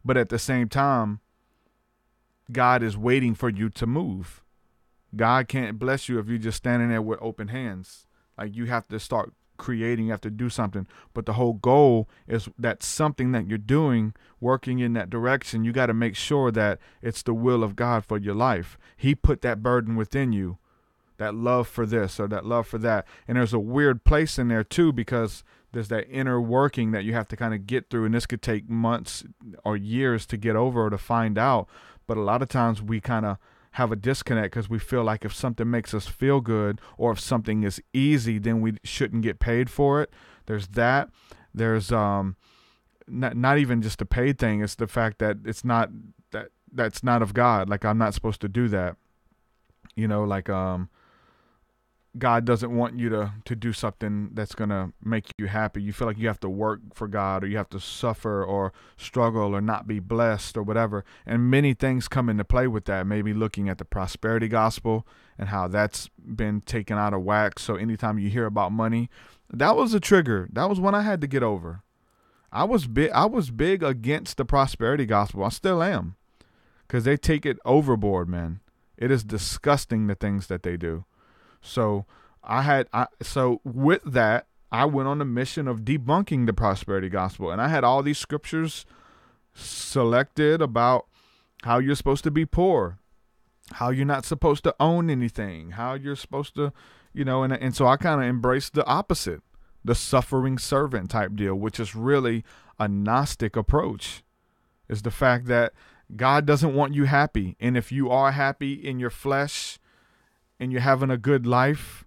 But at the same time, God is waiting for you to move. God can't bless you if you're just standing there with open hands. Like, you have to start creating, you have to do something. But the whole goal is that something that you're doing, working in that direction, you got to make sure that it's the will of God for your life. He put that burden within you that love for this or that love for that. And there's a weird place in there too, because there's that inner working that you have to kind of get through. And this could take months or years to get over or to find out. But a lot of times we kind of have a disconnect because we feel like if something makes us feel good or if something is easy, then we shouldn't get paid for it. There's that. There's not even just a paid thing. It's the fact that it's not that's not of God. Like, I'm not supposed to do that. You know, like God doesn't want you to do something that's going to make you happy. You feel like you have to work for God, or you have to suffer or struggle or not be blessed or whatever. And many things come into play with that. Maybe looking at the prosperity gospel and how that's been taken out of whack. So anytime you hear about money, that was a trigger. That was one I had to get over. I was big against the prosperity gospel. I still am, because they take it overboard, man. It is disgusting, the things that they do. So with that, I went on the mission of debunking the prosperity gospel, and I had all these scriptures selected about how you're supposed to be poor, how you're not supposed to own anything, how you're supposed to, and so I kind of embraced the opposite, the suffering servant type deal, which is really a Gnostic approach. Is the fact that God doesn't want you happy, and if you are happy in your flesh and you're having a good life,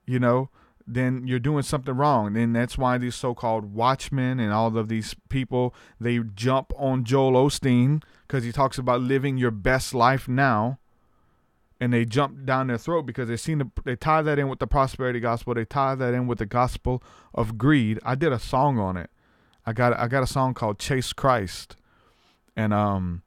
then you're doing something wrong. And that's why these so-called watchmen and all of these people, they jump on Joel Osteen because he talks about living your best life now. And they jump down their throat because they tie that in with the prosperity gospel. They tie that in with the gospel of greed. I did a song on it. I got a song called Chase Christ. And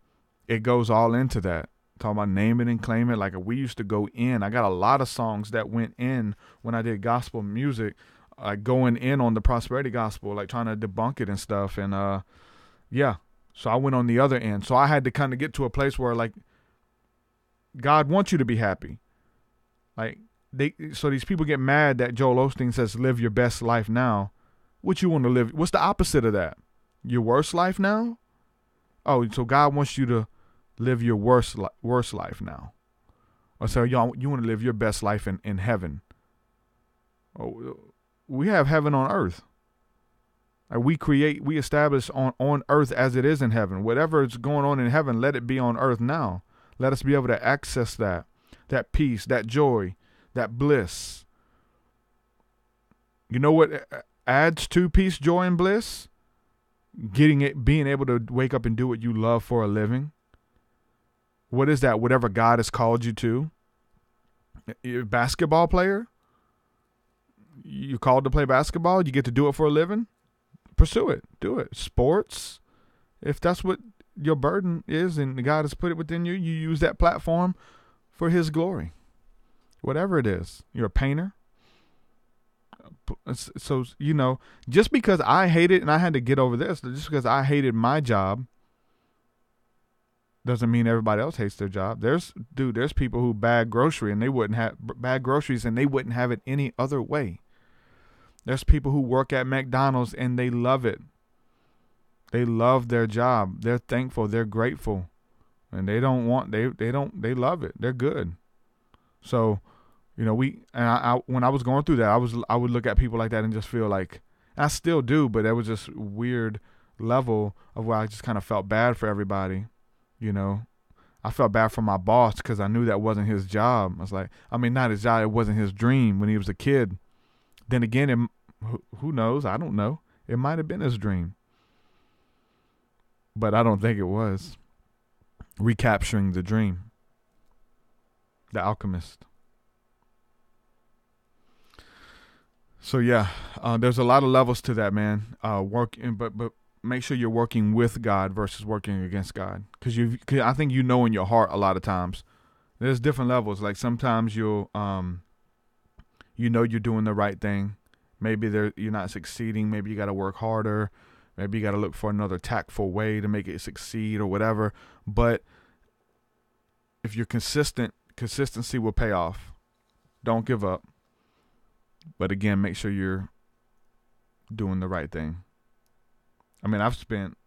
it goes all into that. Talking about name it and claim it. Like, we used to go in. I got a lot of songs that went in when I did gospel music, like going in on the prosperity gospel, like trying to debunk it and stuff. And so I went on the other end. So I had to kind of get to a place where, like, God wants you to be happy. Like, so these people get mad that Joel Osteen says, live your best life now. What you want to live? What's the opposite of that? Your worst life now? Oh, so God wants you to live your worst life now. Or so you want to live your best life in heaven. Oh, we have heaven on earth. Like, we establish on earth as it is in heaven. Whatever is going on in heaven, let it be on earth now. Let us be able to access that peace, that joy, that bliss. You know what adds to peace, joy, and bliss? Being able to wake up and do what you love for a living. What is that? Whatever God has called you to. You're a basketball player. You called to play basketball. You get to do it for a living. Pursue it. Do it. Sports. If that's what your burden is and God has put it within you, you use that platform for his glory. Whatever it is. You're a painter. So, just because I hate it, and I had to get over this, just because I hated my job doesn't mean everybody else hates their job. There's people who bag groceries and they wouldn't have it any other way. There's people who work at McDonald's and they love it. They love their job. They're thankful. They're grateful. And they love it. They're good. So, when I was going through that, I would look at people like that and just feel like, I still do, but there was this weird level of where I just kind of felt bad for everybody. I felt bad for my boss because I knew that wasn't his job. I was like, not his job. It wasn't his dream when he was a kid. Then again, who knows? I don't know. It might have been his dream. But I don't think it was. Recapturing the dream. The Alchemist. So there's a lot of levels to that, man. But make sure you're working with God versus working against God. Because I think in your heart a lot of times. There's different levels. Like sometimes you'll, you're doing the right thing. Maybe you're not succeeding. Maybe you got to work harder. Maybe you got to look for another tactful way to make it succeed or whatever. But if you're consistent, consistency will pay off. Don't give up. But again, make sure you're doing the right thing. I've spent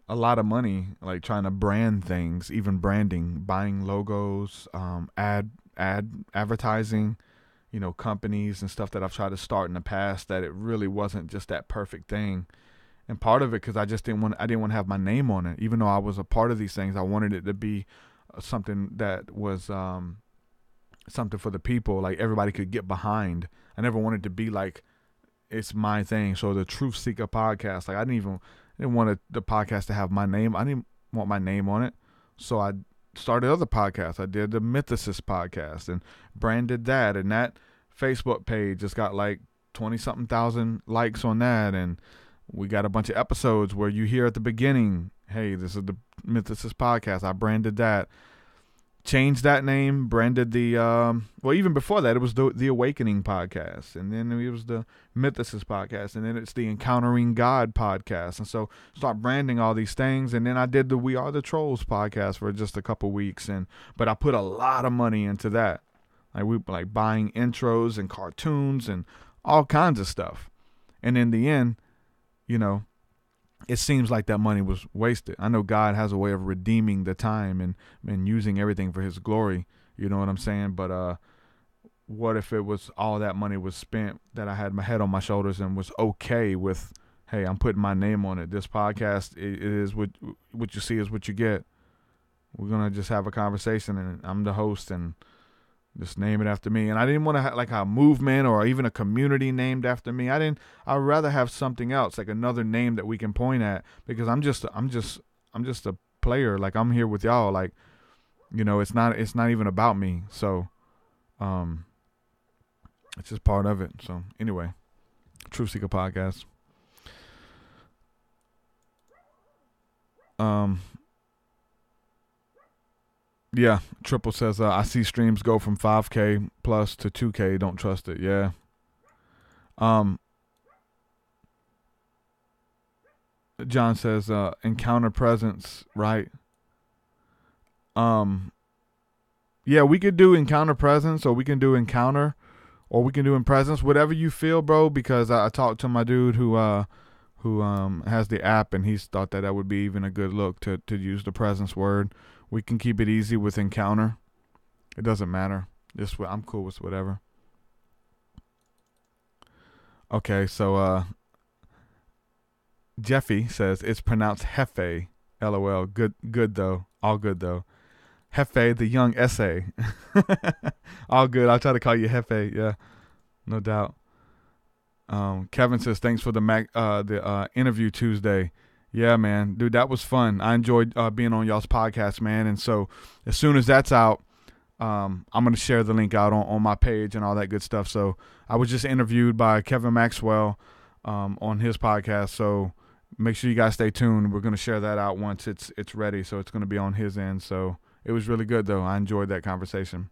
a lot of money like trying to brand things, even branding, buying logos, ad advertising, companies and stuff that I've tried to start in the past, that it really wasn't just that perfect thing. And part of it, because I didn't want to have my name on it. Even though I was a part of these things, I wanted it to be something that was something for the people, like everybody could get behind. I never wanted to be like, it's my thing. So the TruthSeekah podcast, like I didn't want the podcast to have my name. I didn't want my name on it. So I started other podcasts. I did the Mythicist podcast and branded that. And that Facebook page just got like 20-something thousand likes on that. And we got a bunch of episodes where you hear at the beginning, hey, this is the Mythicist podcast. I branded that. Changed that name, branded the, even before that, it was the Awakening podcast. And then it was the Mythicist podcast. And then it's the Encountering God podcast. And so start branding all these things. And then I did the We Are the Trolls podcast for just a couple weeks. But I put a lot of money into that. Like buying intros and cartoons and all kinds of stuff. And in the end, it seems like that money was wasted. I know God has a way of redeeming the time and using everything for his glory. You know what I'm saying? But what if it was all that money was spent, that I had my head on my shoulders and was okay with, hey, I'm putting my name on it. This podcast, it is what you see is what you get. We're going to just have a conversation and I'm the host and just name it after me. And I didn't want to have like a movement or even a community named after me. I'd rather have something else, like another name that we can point at, because I'm just a player. Like I'm here with y'all. Like, it's not even about me. So, it's just part of it. So anyway, TruthSeekah podcast. Yeah, Triple says, I see streams go from 5K plus to 2K. Don't trust it. Yeah. John says, encounter presence, right? Yeah, we could do encounter presence, or we can do encounter, or we can do in presence, whatever you feel, bro, because I talked to my dude who has the app, and he's thought that would be even a good look to use the presence word. We can keep it easy with encounter. It doesn't matter. I'm cool with whatever. Okay, so Jeffy says it's pronounced Hefe. LOL. Good though. All good though. Hefe, the young essay. All good. I'll try to call you Hefe. Yeah, no doubt. Kevin says thanks for the interview Tuesday. Yeah, man, dude, that was fun. I enjoyed being on y'all's podcast, man. And so as soon as that's out, I'm going to share the link out on my page and all that good stuff. So I was just interviewed by Kevin Maxwell on his podcast. So make sure you guys stay tuned. We're going to share that out once it's ready. So it's going to be on his end. So it was really good, though. I enjoyed that conversation.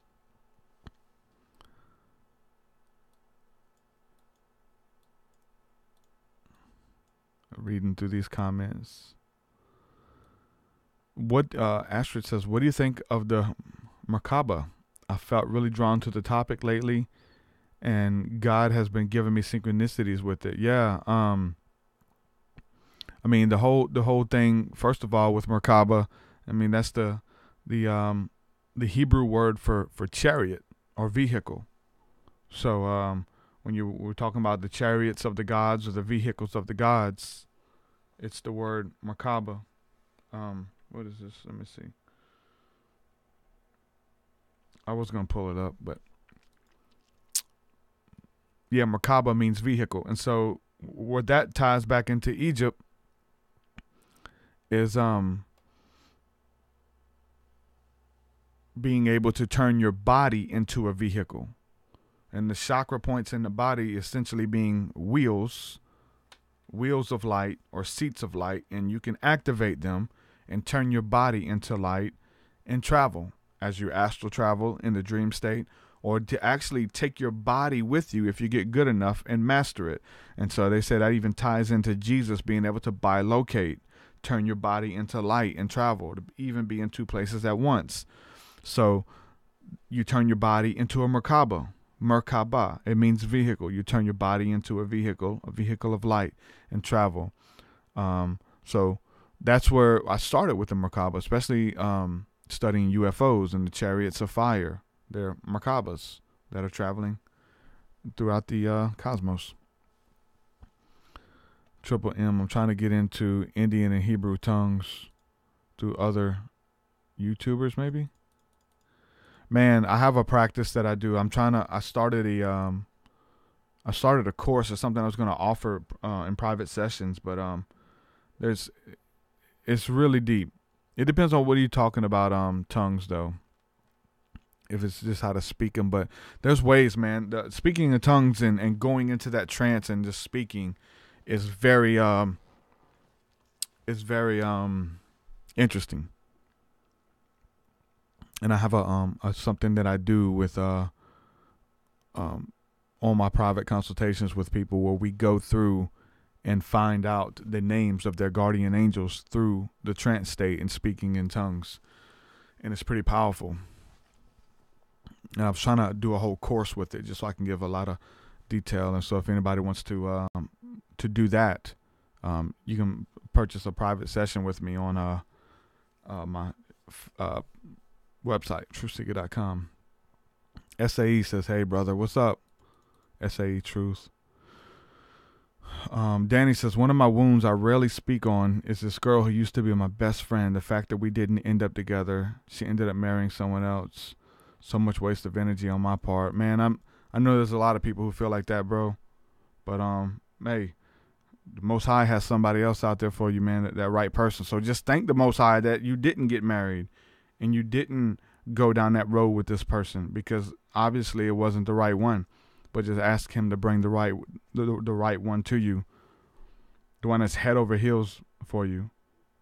Reading through these comments. What Astrid says, what do you think of the Merkaba? I felt really drawn to the topic lately, and God has been giving me synchronicities with it. Yeah. I mean, the whole thing, first of all, with Merkaba, I mean, that's the Hebrew word for chariot or vehicle. So when we're talking about the chariots of the gods or the vehicles of the gods, it's the word Merkaba. What is this? Let me see. I was going to pull it up, but yeah, Merkaba means vehicle. And so what that ties back into Egypt is being able to turn your body into a vehicle. And the chakra points in the body essentially being wheels of light or seats of light, and you can activate them and turn your body into light and travel as you astral travel in the dream state, or to actually take your body with you if you get good enough and master it. And so they say that even ties into Jesus being able to bilocate, turn your body into light and travel, to even be in two places at once. So you turn your body into a Merkaba. Merkaba, it means vehicle. You turn your body into a vehicle of light and travel. So that's where I started with the Merkaba, especially studying UFOs and the chariots of fire. They're Merkabas that are traveling throughout the cosmos. Triple M, I'm trying to get into Indian and Hebrew tongues through other YouTubers, maybe. Man, I have a practice that I do. I started a course or something I was going to offer in private sessions, but it's really deep. It depends on what are you talking about tongues though. If it's just how to speak them, but there's ways, man. Speaking in tongues and going into that trance and just speaking is very interesting. And I have a something that I do with on my private consultations with people where we go through and find out the names of their guardian angels through the trance state and speaking in tongues. And it's pretty powerful. And I was trying to do a whole course with it just so I can give a lot of detail. And so if anybody wants to do that, you can purchase a private session with me on my website, TruthSeekah.com. SAE says, hey, brother, what's up? SAE Truth. Danny says, one of my wounds I rarely speak on is this girl who used to be my best friend. The fact that we didn't end up together, she ended up marrying someone else. So much waste of energy on my part. Man, I know there's a lot of people who feel like that, bro. But hey, the Most High has somebody else out there for you, man, that right person. So just thank the Most High that you didn't get married and you didn't go down that road with this person, because obviously it wasn't the right one. But just ask him to bring the right one to you, the one that's head over heels for you,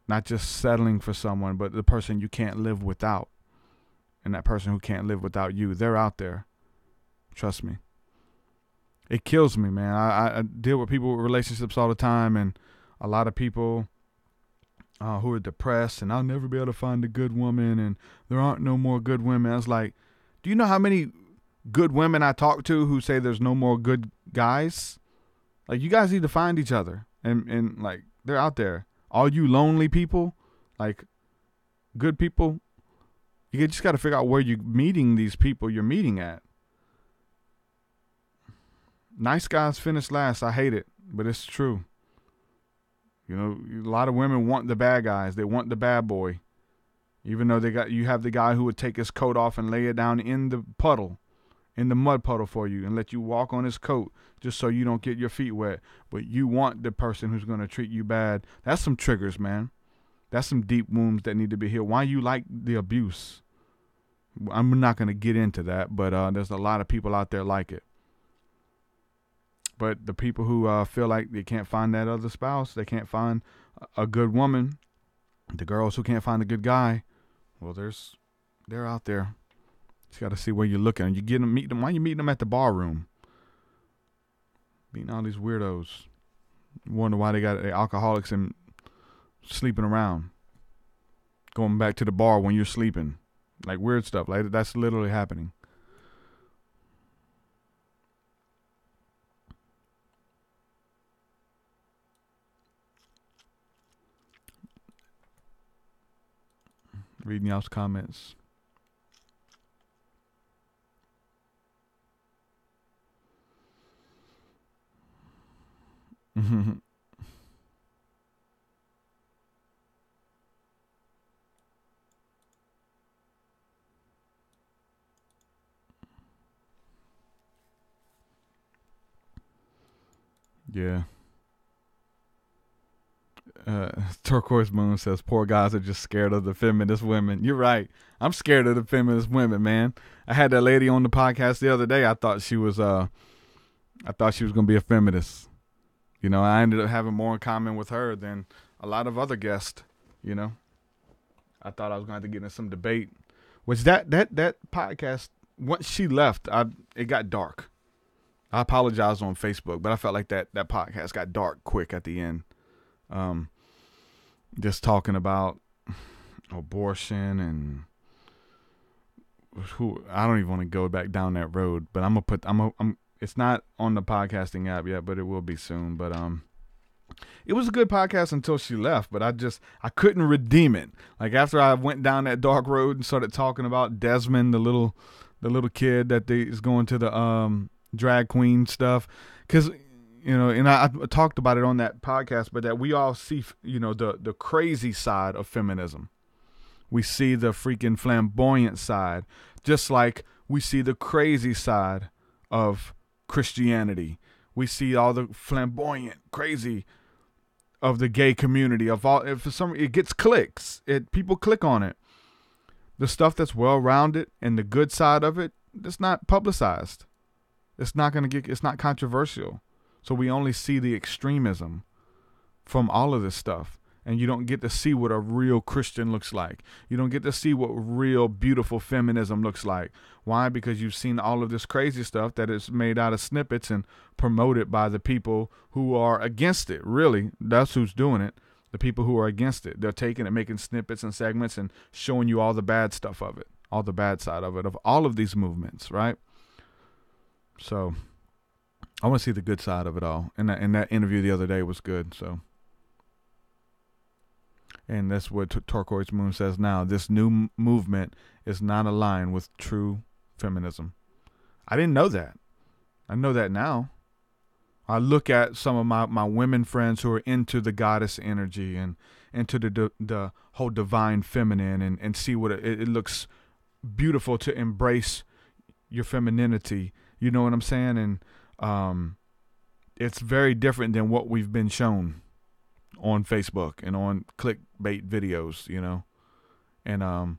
not just settling for someone, but the person you can't live without. And that person who can't live without you, they're out there. Trust me. It kills me, man. I deal with people with relationships all the time, and a lot of people who are depressed, and I'll never be able to find a good woman, and there aren't no more good women. I was like, do you know how many good women I talk to who say there's no more good guys? Like, you guys need to find each other, and like, they're out there. All you lonely people, like, good people, you just got to figure out where you're meeting these people you're meeting at. Nice guys finish last. I hate it, but it's true. You know, a lot of women want the bad guys. They want the bad boy. Even though you have the guy who would take his coat off and lay it down in the puddle, in the mud puddle for you, and let you walk on his coat just so you don't get your feet wet. But you want the person who's going to treat you bad. That's some triggers, man. That's some deep wounds that need to be healed. Why you like the abuse? I'm not going to get into that, but there's a lot of people out there like it. But the people who feel like they can't find that other spouse, they can't find a good woman, the girls who can't find a good guy, well, they're out there. You got to see where you're looking. You meet them. Why you meeting them at the bar room? Meeting all these weirdos. You wonder why they got alcoholics and sleeping around. Going back to the bar when you're sleeping. Like weird stuff. Like that's literally happening. Reading y'all's comments. Yeah. Turquoise Moon says, poor guys are just scared of the feminist women. You're right. I'm scared of the feminist women, man. I had that lady on the podcast the other day. I thought she was going to be a feminist. You know, I ended up having more in common with her than a lot of other guests, you know. I thought I was going to have to get in some debate. Which that podcast, once she left, it got dark. I apologized on Facebook, but I felt like that podcast got dark quick at the end. Just talking about abortion and I don't even want to go back down that road, but it's not on the podcasting app yet, but it will be soon. But it was a good podcast until she left, but I couldn't redeem it. Like after I went down that dark road and started talking about Desmond, the the little kid that is going to the drag queen stuff, because and I talked about it on that podcast, but that we all see the crazy side of feminism. We see the freaking flamboyant side, just like we see the crazy side of Christianity. We see all the flamboyant, crazy of the gay community. It gets clicks. People click on it. The stuff that's well-rounded and the good side of it, it's not publicized. It's not controversial. So we only see the extremism from all of this stuff. And you don't get to see what a real Christian looks like. You don't get to see what real beautiful feminism looks like. Why? Because you've seen all of this crazy stuff that is made out of snippets and promoted by the people who are against it. Really, that's who's doing it. The people who are against it. They're taking it, making snippets and segments and showing you all the bad stuff of it, all the bad side of it, of all of these movements, right? So I want to see the good side of it all. And that interview the other day was good, so. And that's what Turquoise Moon says now. This new movement is not aligned with true feminism. I didn't know that. I know that now. I look at some of my women friends who are into the goddess energy and into the whole divine feminine and see what it looks beautiful to embrace your femininity. You know what I'm saying? And it's very different than what we've been shown on Facebook and on clickbait videos, and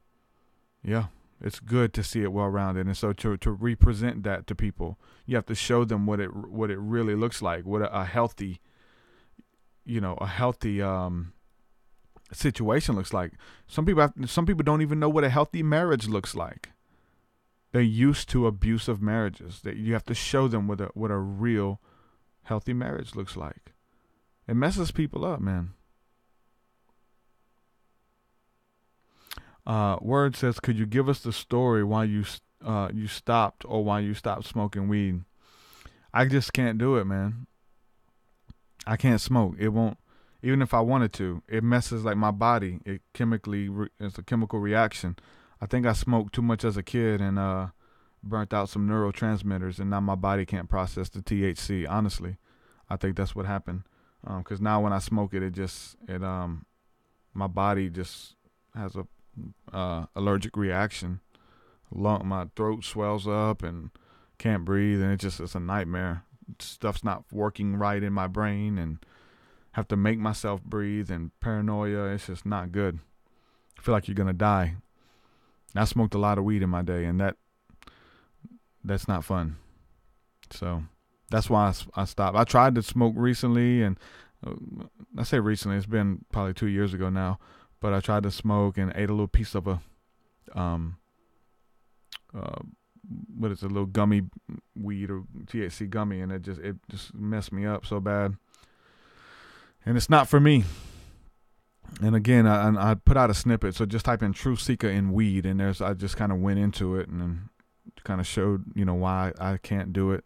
yeah, it's good to see it well-rounded. And so to represent that to people, you have to show them what it really looks like, what a healthy situation looks like. Some people don't even know what a healthy marriage looks like. They're used to abusive marriages. That you have to show them what a real healthy marriage looks like. It messes people up, man. Word says, could you give us the story why you stopped or why you stopped smoking weed? I just can't do it, man. I can't smoke. It won't, even if I wanted to. It messes like my body. It's a chemical reaction. I think I smoked too much as a kid and burnt out some neurotransmitters, and now my body can't process the THC. Honestly, I think that's what happened. Because now when I smoke it, my body just has a allergic reaction. My throat swells up and can't breathe, and it's a nightmare. Stuff's not working right in my brain, and have to make myself breathe, and paranoia. It's just not good. I feel like you're gonna die. And I smoked a lot of weed in my day, and that's not fun. So. That's why I stopped. I tried to smoke recently, and I say recently, it's been probably 2 years ago now, but I tried to smoke and ate a little piece of a little gummy weed or THC gummy, and it just messed me up so bad. And it's not for me. And again, I put out a snippet, so just type in TruthSeekah in weed, and I just kind of went into it and then kind of showed, why I can't do it.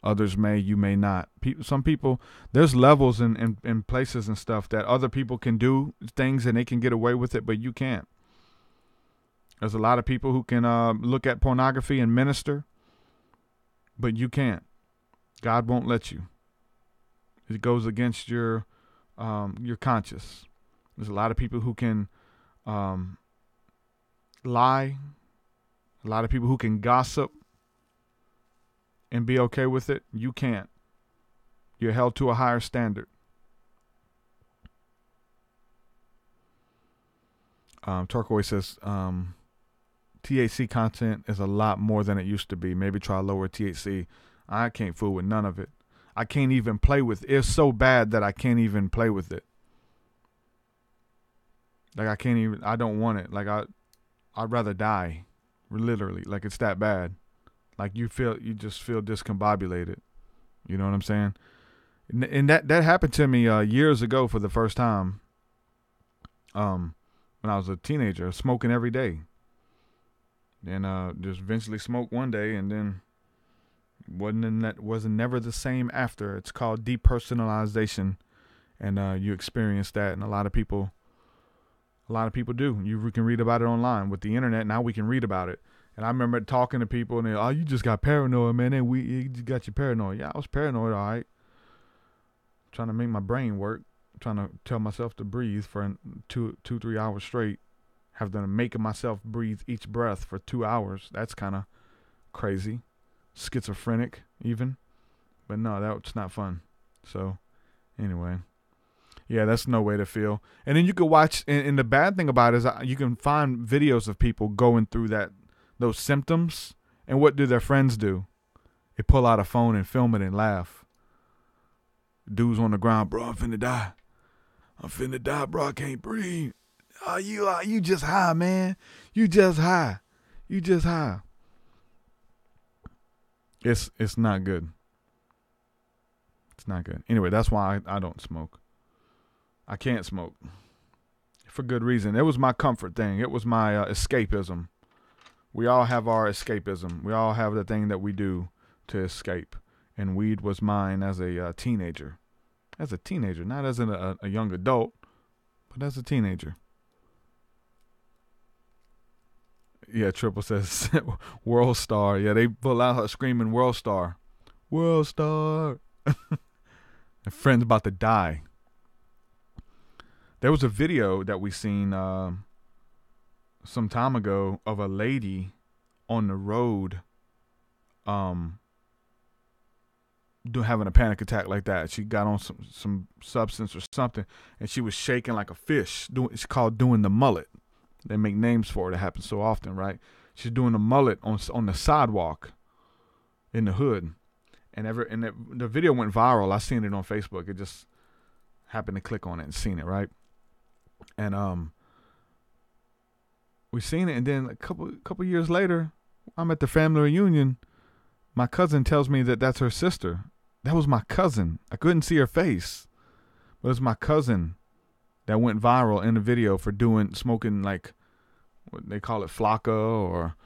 Others may, you may not. Some people, there's levels and places and stuff that other people can do things and they can get away with it, but you can't. There's a lot of people who can look at pornography and minister, but you can't. God won't let you. It goes against your conscience. There's a lot of people who can lie. A lot of people who can gossip and be okay with it. You can't. You're held to a higher standard. Turquoise says, THC content is a lot more than it used to be. Maybe try lower THC. I can't fool with none of it. I can't even play with it. It's so bad that I can't even play with it. Like I don't want it. Like I'd rather die. Literally. Like it's that bad. Like you just feel discombobulated. You know what I'm saying? And that happened to me years ago for the first time. When I was a teenager, smoking every day. And just eventually smoked one day, and then wasn't never the same after. It's called depersonalization, and you experience that, and a lot of people do. You can read about it online with the internet. Now we can read about it. And I remember talking to people, and they're, you just got paranoid, man. And you just got you paranoid. Yeah, I was paranoid, all right. Trying to make my brain work. Trying to tell myself to breathe for 3 hours straight. Have to make myself breathe each breath for 2 hours. That's kind of crazy. Schizophrenic, even. But no, that's not fun. So, anyway. Yeah, that's no way to feel. And then you can watch, and the bad thing about it is you can find videos of people going through those symptoms, and what do their friends do? They pull out a phone and film it and laugh. Dude's on the ground, bro, I'm finna die. I'm finna die, bro, I can't breathe. Oh, you just high, man. You just high. You just high. It's not good. It's not good. Anyway, that's why I don't smoke. I can't smoke. For good reason. It was my comfort thing. It was my escapism. We all have our escapism. We all have the thing that we do to escape. And weed was mine as a teenager. As a teenager, not as a young adult, but as a teenager. Yeah, Triple says World Star. Yeah, they pull out her screaming World Star. World Star. A friend's about to die. There was a video that we seen some time ago of a lady on the road having a panic attack like that. She got on some substance or something, and she was shaking like a fish. It's called doing the mullet. They make names for it. It happens so often, right? She's doing the mullet on the sidewalk in the hood. And the video went viral. I seen it on Facebook. It just happened to click on it and seen it, right? And we seen it, and then a couple years later, I'm at the family reunion. My cousin tells me that that's her sister. That was my cousin. I couldn't see her face, but it's my cousin that went viral in the video for smoking like what they call it, flocka, or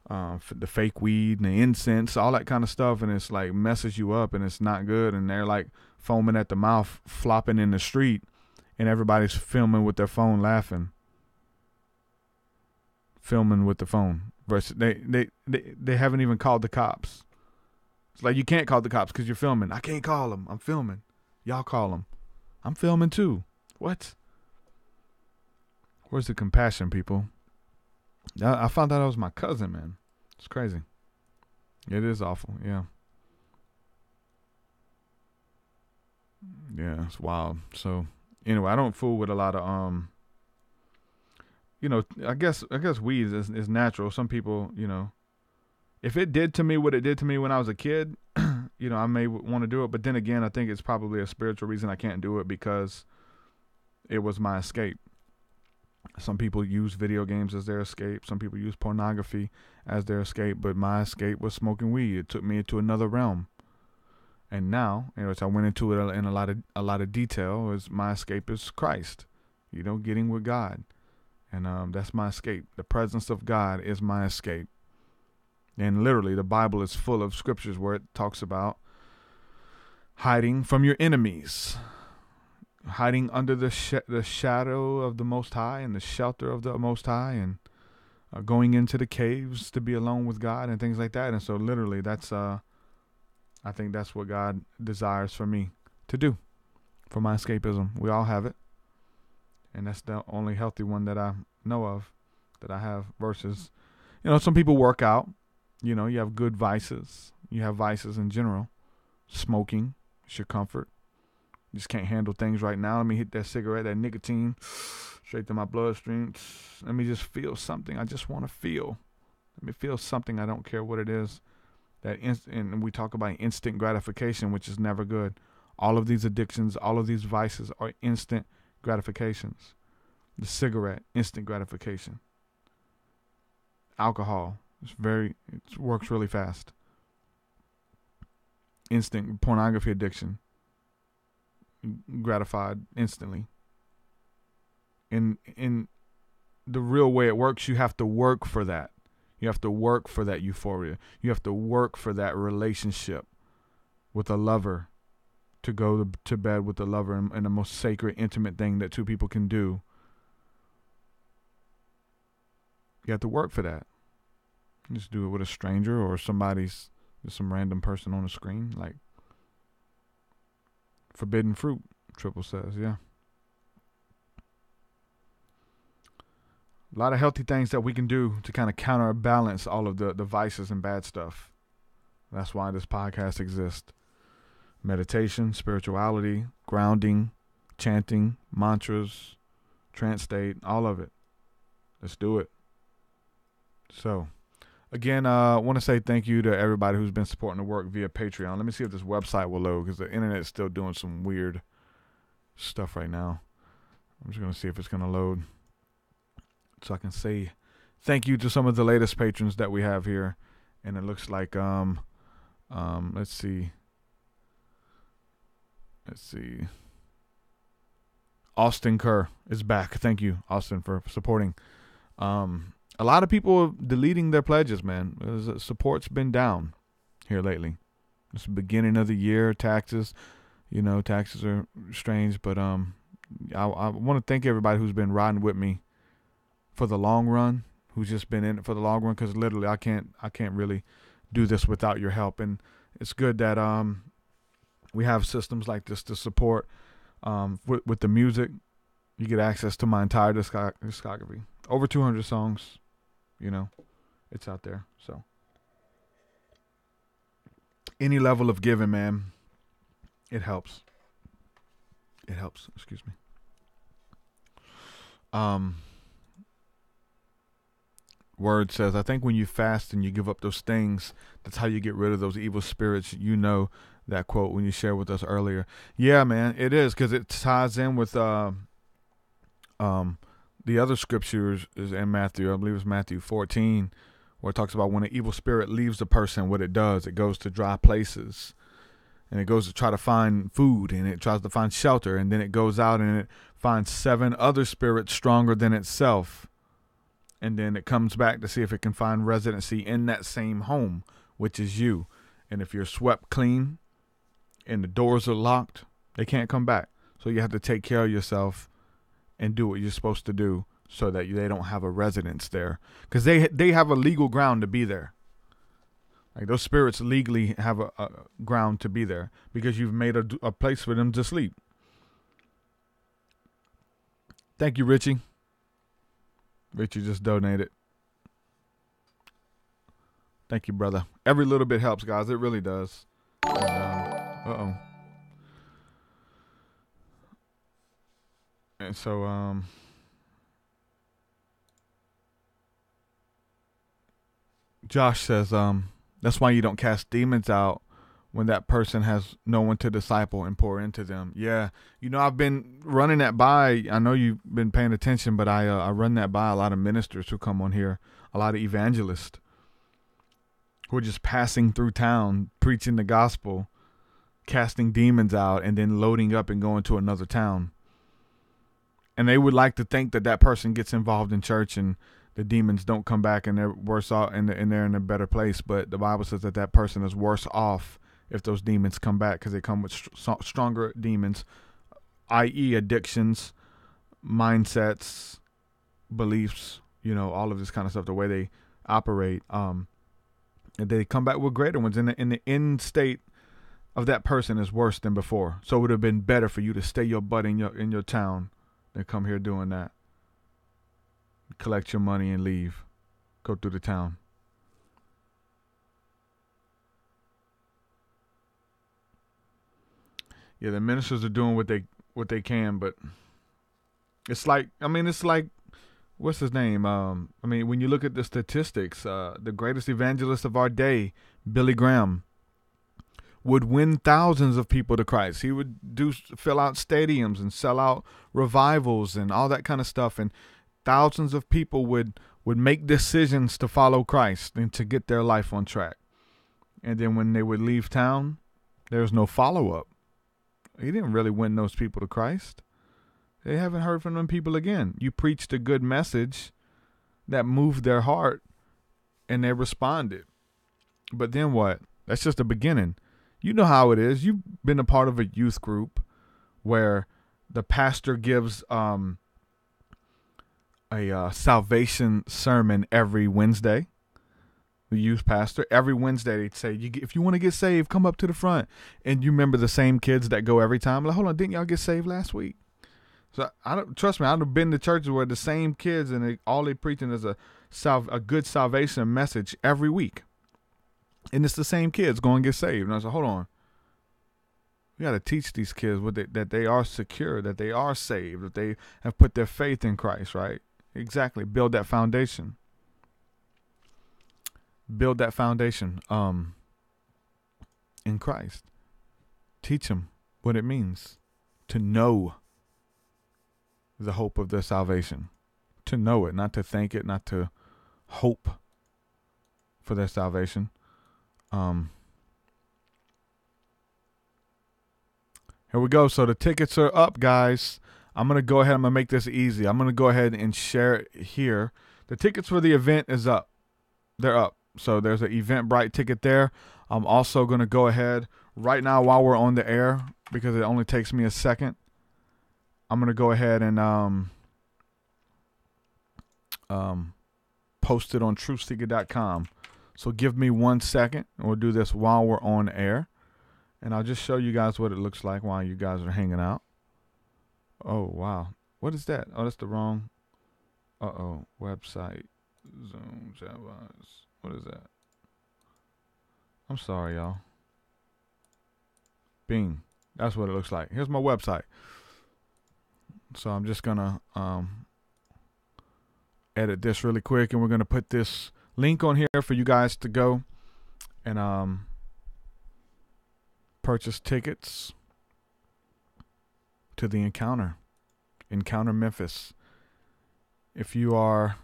the fake weed and the incense, all that kind of stuff, and it's like messes you up and it's not good. And they're like foaming at the mouth, flopping in the street, and everybody's filming with their phone, laughing, filming with the phone. Versus they haven't even called the cops. It's like, you can't call the cops because you're filming. I can't call them. I'm filming. Y'all call them. I'm filming too. What? Where's the compassion, people? I found out that was my cousin, man. It's crazy. It is awful. Yeah. Yeah, it's wild. So anyway, I don't fool with a lot of I guess weed is natural. Some people, if it did to me what it did to me when I was a kid, I may want to do it. But then again, I think it's probably a spiritual reason I can't do it, because it was my escape. Some people use video games as their escape. Some people use pornography as their escape. But my escape was smoking weed. It took me into another realm. And now, as I went into it in a lot of detail, is my escape is Christ. Getting with God. And that's my escape. The presence of God is my escape. And literally, the Bible is full of scriptures where it talks about hiding from your enemies, hiding under the shadow of the Most High and the shelter of the Most High, and going into the caves to be alone with God and things like that. And so literally, that's I think that's what God desires for me to do, for my escapism. We all have it. And that's the only healthy one that I know of, that I have, versus, some people work out. You have good vices. You have vices in general. Smoking is your comfort. You just can't handle things right now. Let me hit that cigarette, that nicotine, straight to my bloodstream. Let me just feel something. I just want to feel. Let me feel something. I don't care what it is. And we talk about instant gratification, which is never good. All of these addictions, all of these vices are instant gratifications. The cigarette, instant gratification. Alcohol, it works really fast. Instant. Pornography addiction, gratified instantly. In the real way it works, you have to work for that. You have to work for that euphoria. You have to work for that relationship with a lover, to go to bed with a lover, and the most sacred, intimate thing that two people can do. You have to work for that. Just do it with a stranger or just some random person on the screen. Like forbidden fruit, Triple says, yeah. A lot of healthy things that we can do to kind of counterbalance all of the vices and bad stuff. That's why this podcast exists. Meditation, spirituality, grounding, chanting, mantras, trance state, all of it. Let's do it. So, again, I want to say thank you to everybody who's been supporting the work via Patreon. Let me see if this website will load because the internet is still doing some weird stuff right now. I'm just going to see if it's going to load so I can say thank you to some of the latest patrons that we have here. And it looks like, let's see. Austin Kerr is back. Thank you, Austin, for supporting. A lot of people are deleting their pledges, man. Support's been down here lately. It's the beginning of the year. Taxes are strange, but I want to thank everybody who's been riding with me for the long run, who's just been in it for the long run, because literally I can't really do this without your help. And it's good that we have systems like this to support with the music. You get access to my entire discography. Over 200 songs, it's out there. So any level of giving, man, it helps. It helps. Excuse me. Word says, I think when you fast and you give up those things, that's how you get rid of those evil spirits. That quote when you shared with us earlier. Yeah, man, it is, because it ties in with the other scriptures is in Matthew. I believe it's Matthew 14, where it talks about when an evil spirit leaves a person, what it does, it goes to dry places, and it goes to try to find food, and it tries to find shelter, and then it goes out and it finds 7 other spirits stronger than itself. And then it comes back to see if it can find residency in that same home, which is you. And if you're swept clean and the doors are locked, they can't come back. So you have to take care of yourself and do what you're supposed to do so that they don't have a residence there. Because they have a legal ground to be there. Like those spirits legally have a ground to be there because you've made a place for them to sleep. Thank you, Richie. Richie just donated. Thank you, brother. Every little bit helps, guys. It really does. And, And so, Josh says, that's why you don't cast demons out when that person has no one to disciple and pour into them. Yeah. I've been running that by. I know you've been paying attention, but I run that by a lot of ministers who come on here, a lot of evangelists who are just passing through town, preaching the gospel, casting demons out, and then loading up and going to another town. And they would like to think that person gets involved in church and the demons don't come back and they're worse off and they're in a better place. But the Bible says that person is worse off if those demons come back, because they come with stronger demons, i.e. addictions, mindsets, beliefs, all of this kind of stuff, the way they operate. And they come back with greater ones. And the end state of that person is worse than before. So it would have been better for you to stay your butt in your town than come here doing that. Collect your money and leave. Go through the town. Yeah, the ministers are doing what they can, but it's like what's his name? When you look at the statistics, the greatest evangelist of our day, Billy Graham, would win thousands of people to Christ. He would fill out stadiums and sell out revivals and all that kind of stuff, and thousands of people would make decisions to follow Christ and to get their life on track. And then when they would leave town, there was no follow-up. He didn't really win those people to Christ. They haven't heard from them people again. You preached a good message that moved their heart, and they responded. But then what? That's just the beginning. You know how it is. You've been a part of a youth group where the pastor gives a salvation sermon every Wednesday. the youth pastor. Every Wednesday they'd say, if you want to get saved, come up to the front. And you remember the same kids that go every time. Like, hold on, didn't y'all get saved last week? So trust me, I've been to churches where the same kids and all they preaching is a good salvation message every week. And it's the same kids going to get saved. And I said, hold on. We got to teach these kids that they are secure, that they are saved, that they have put their faith in Christ, right? Exactly. Build that foundation. Build that foundation in Christ. Teach them what it means to know the hope of their salvation. To know it, not to think it, not to hope for their salvation. Here we go. So the tickets are up, guys. I'm going to go ahead. I'm going to make this easy. I'm going to go ahead and share it here. The tickets for the event is up. They're up. So there's an Eventbrite ticket there. I'm also going to go ahead right now while we're on the air, because it only takes me a second. I'm going to go ahead and post it on TruthSeekah.com. So give me 1 second. We'll do this while we're on air. And I'll just show you guys what it looks like while you guys are hanging out. Oh, wow. What is that? Oh, that's the wrong. Website. Zoom. What is that? I'm sorry, y'all. Bing. That's what it looks like. Here's my website. So I'm just going to edit this really quick. And we're going to put this link on here for you guys to go and purchase tickets to the Encounter Memphis. If you are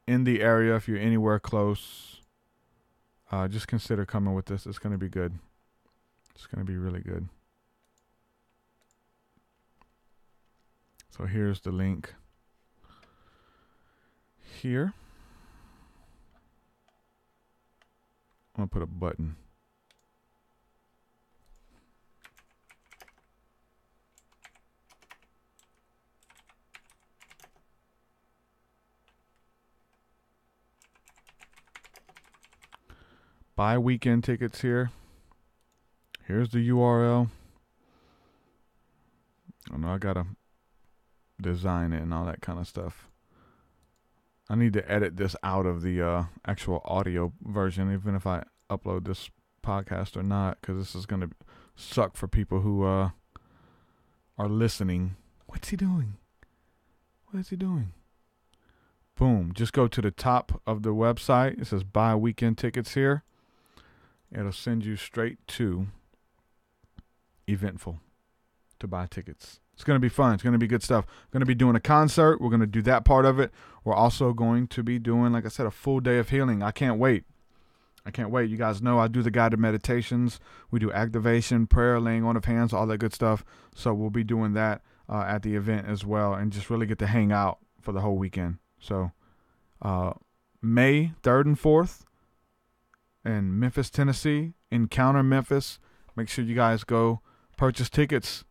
in the area, if you're anywhere close, just consider coming with us. It's going to be good. It's going to be really good. So here's the link here. I'm going to put a button. Buy weekend tickets here. Here's the URL. I know I gotta design it and all that kind of stuff. I need to edit this out of the actual audio version, even if I upload this podcast or not, because this is gonna suck for people who are listening. What's he doing? What is he doing? Boom. Just go to the top of the website. It says buy weekend tickets here. It'll send you straight to Eventful to buy tickets. It's going to be fun. It's going to be good stuff. Going to be doing a concert. We're going to do that part of it. We're also going to be doing, like I said, a full day of healing. I can't wait. You guys know I do the guided meditations. We do activation, prayer, laying on of hands, all that good stuff. So we'll be doing that at the event as well, and just really get to hang out for the whole weekend. So May 3rd and 4th in Memphis, Tennessee, Encounter Memphis. Make sure you guys go purchase tickets.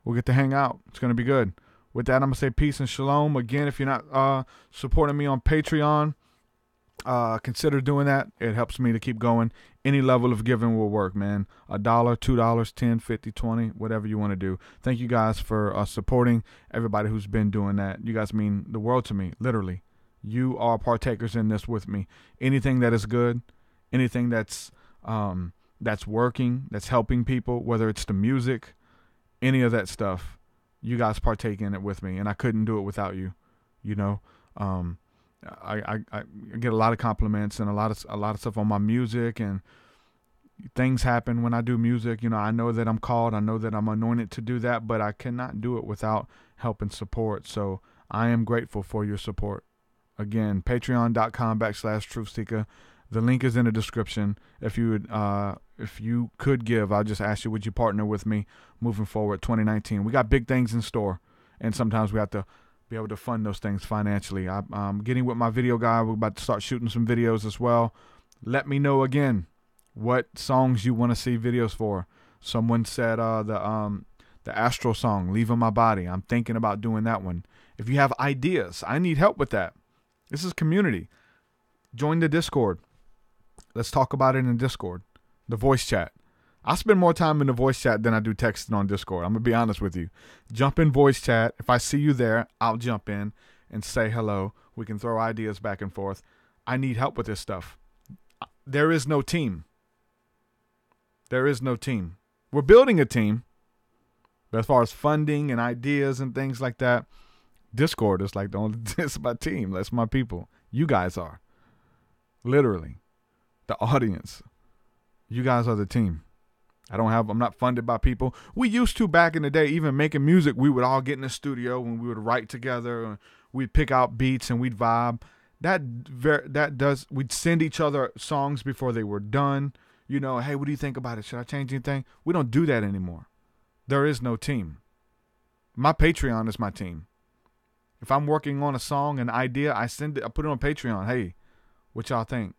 We'll get to hang out. It's going to be good. With that, I'm going to say peace and shalom. Again, if you're not supporting me on Patreon, consider doing that. It helps me to keep going. Any level of giving will work, man. $1, $2, $10, $50, $20, whatever you want to do. Thank you guys for supporting everybody who's been doing that. You guys mean the world to me, literally. You are partakers in this with me. Anything that is good, anything that's working, that's helping people, whether it's the music, any of that stuff, you guys partake in it with me, and I couldn't do it without you. You know, I get a lot of compliments and a lot of stuff on my music, and things happen when I do music. You know, I know that I'm called, I know that I'm anointed to do that, but I cannot do it without help and support. So I am grateful for your support. Again, patreon.com/TruthSeekah. The link is in the description. If you could give, I'll just ask you, would you partner with me moving forward 2019? We got big things in store, and sometimes we have to be able to fund those things financially. I'm getting with my video guy. We're about to start shooting some videos as well. Let me know again what songs you want to see videos for. Someone said the Astral song, Leaving My Body. I'm thinking about doing that one. If you have ideas, I need help with that. This is community. Join the Discord. Let's talk about it in Discord, the voice chat. I spend more time in the voice chat than I do texting on Discord. I'm going to be honest with you. Jump in voice chat. If I see you there, I'll jump in and say hello. We can throw ideas back and forth. I need help with this stuff. There is no team. There is no team. We're building a team. But as far as funding and ideas and things like that, Discord is like the only, it's my team. That's my people. You guys are. Literally. The audience. You guys are the team. I'm not funded by people. We used to back in the day, even making music, we would all get in the studio and we would write together. And we'd pick out beats and we'd vibe. We'd send each other songs before they were done. You know, hey, what do you think about it? Should I change anything? We don't do that anymore. There is no team. My Patreon is my team. If I'm working on a song, an idea, I put it on Patreon. Hey, what y'all think?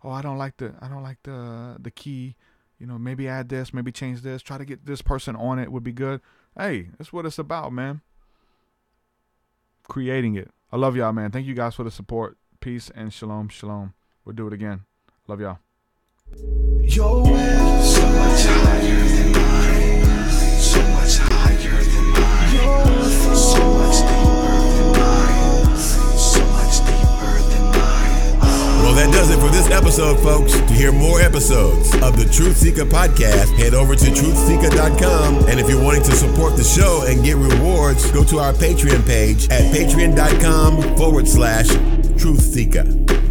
Oh, I don't like the key. You know, maybe add this, maybe change this. Try to get this person on it would be good. Hey, that's what it's about, man. Creating it. I love y'all, man. Thank you guys for the support. Peace and shalom, shalom. We'll do it again. Love y'all. Your will so much higher than mine. So much higher than mine. So much deeper than mine. So much deeper than mine. Well, that does it for this episode, folks. To hear more episodes of the TruthSeekah podcast, head over to TruthSeekah.com. And if you're wanting to support the show and get rewards, go to our Patreon page at patreon.com/TruthSeekah.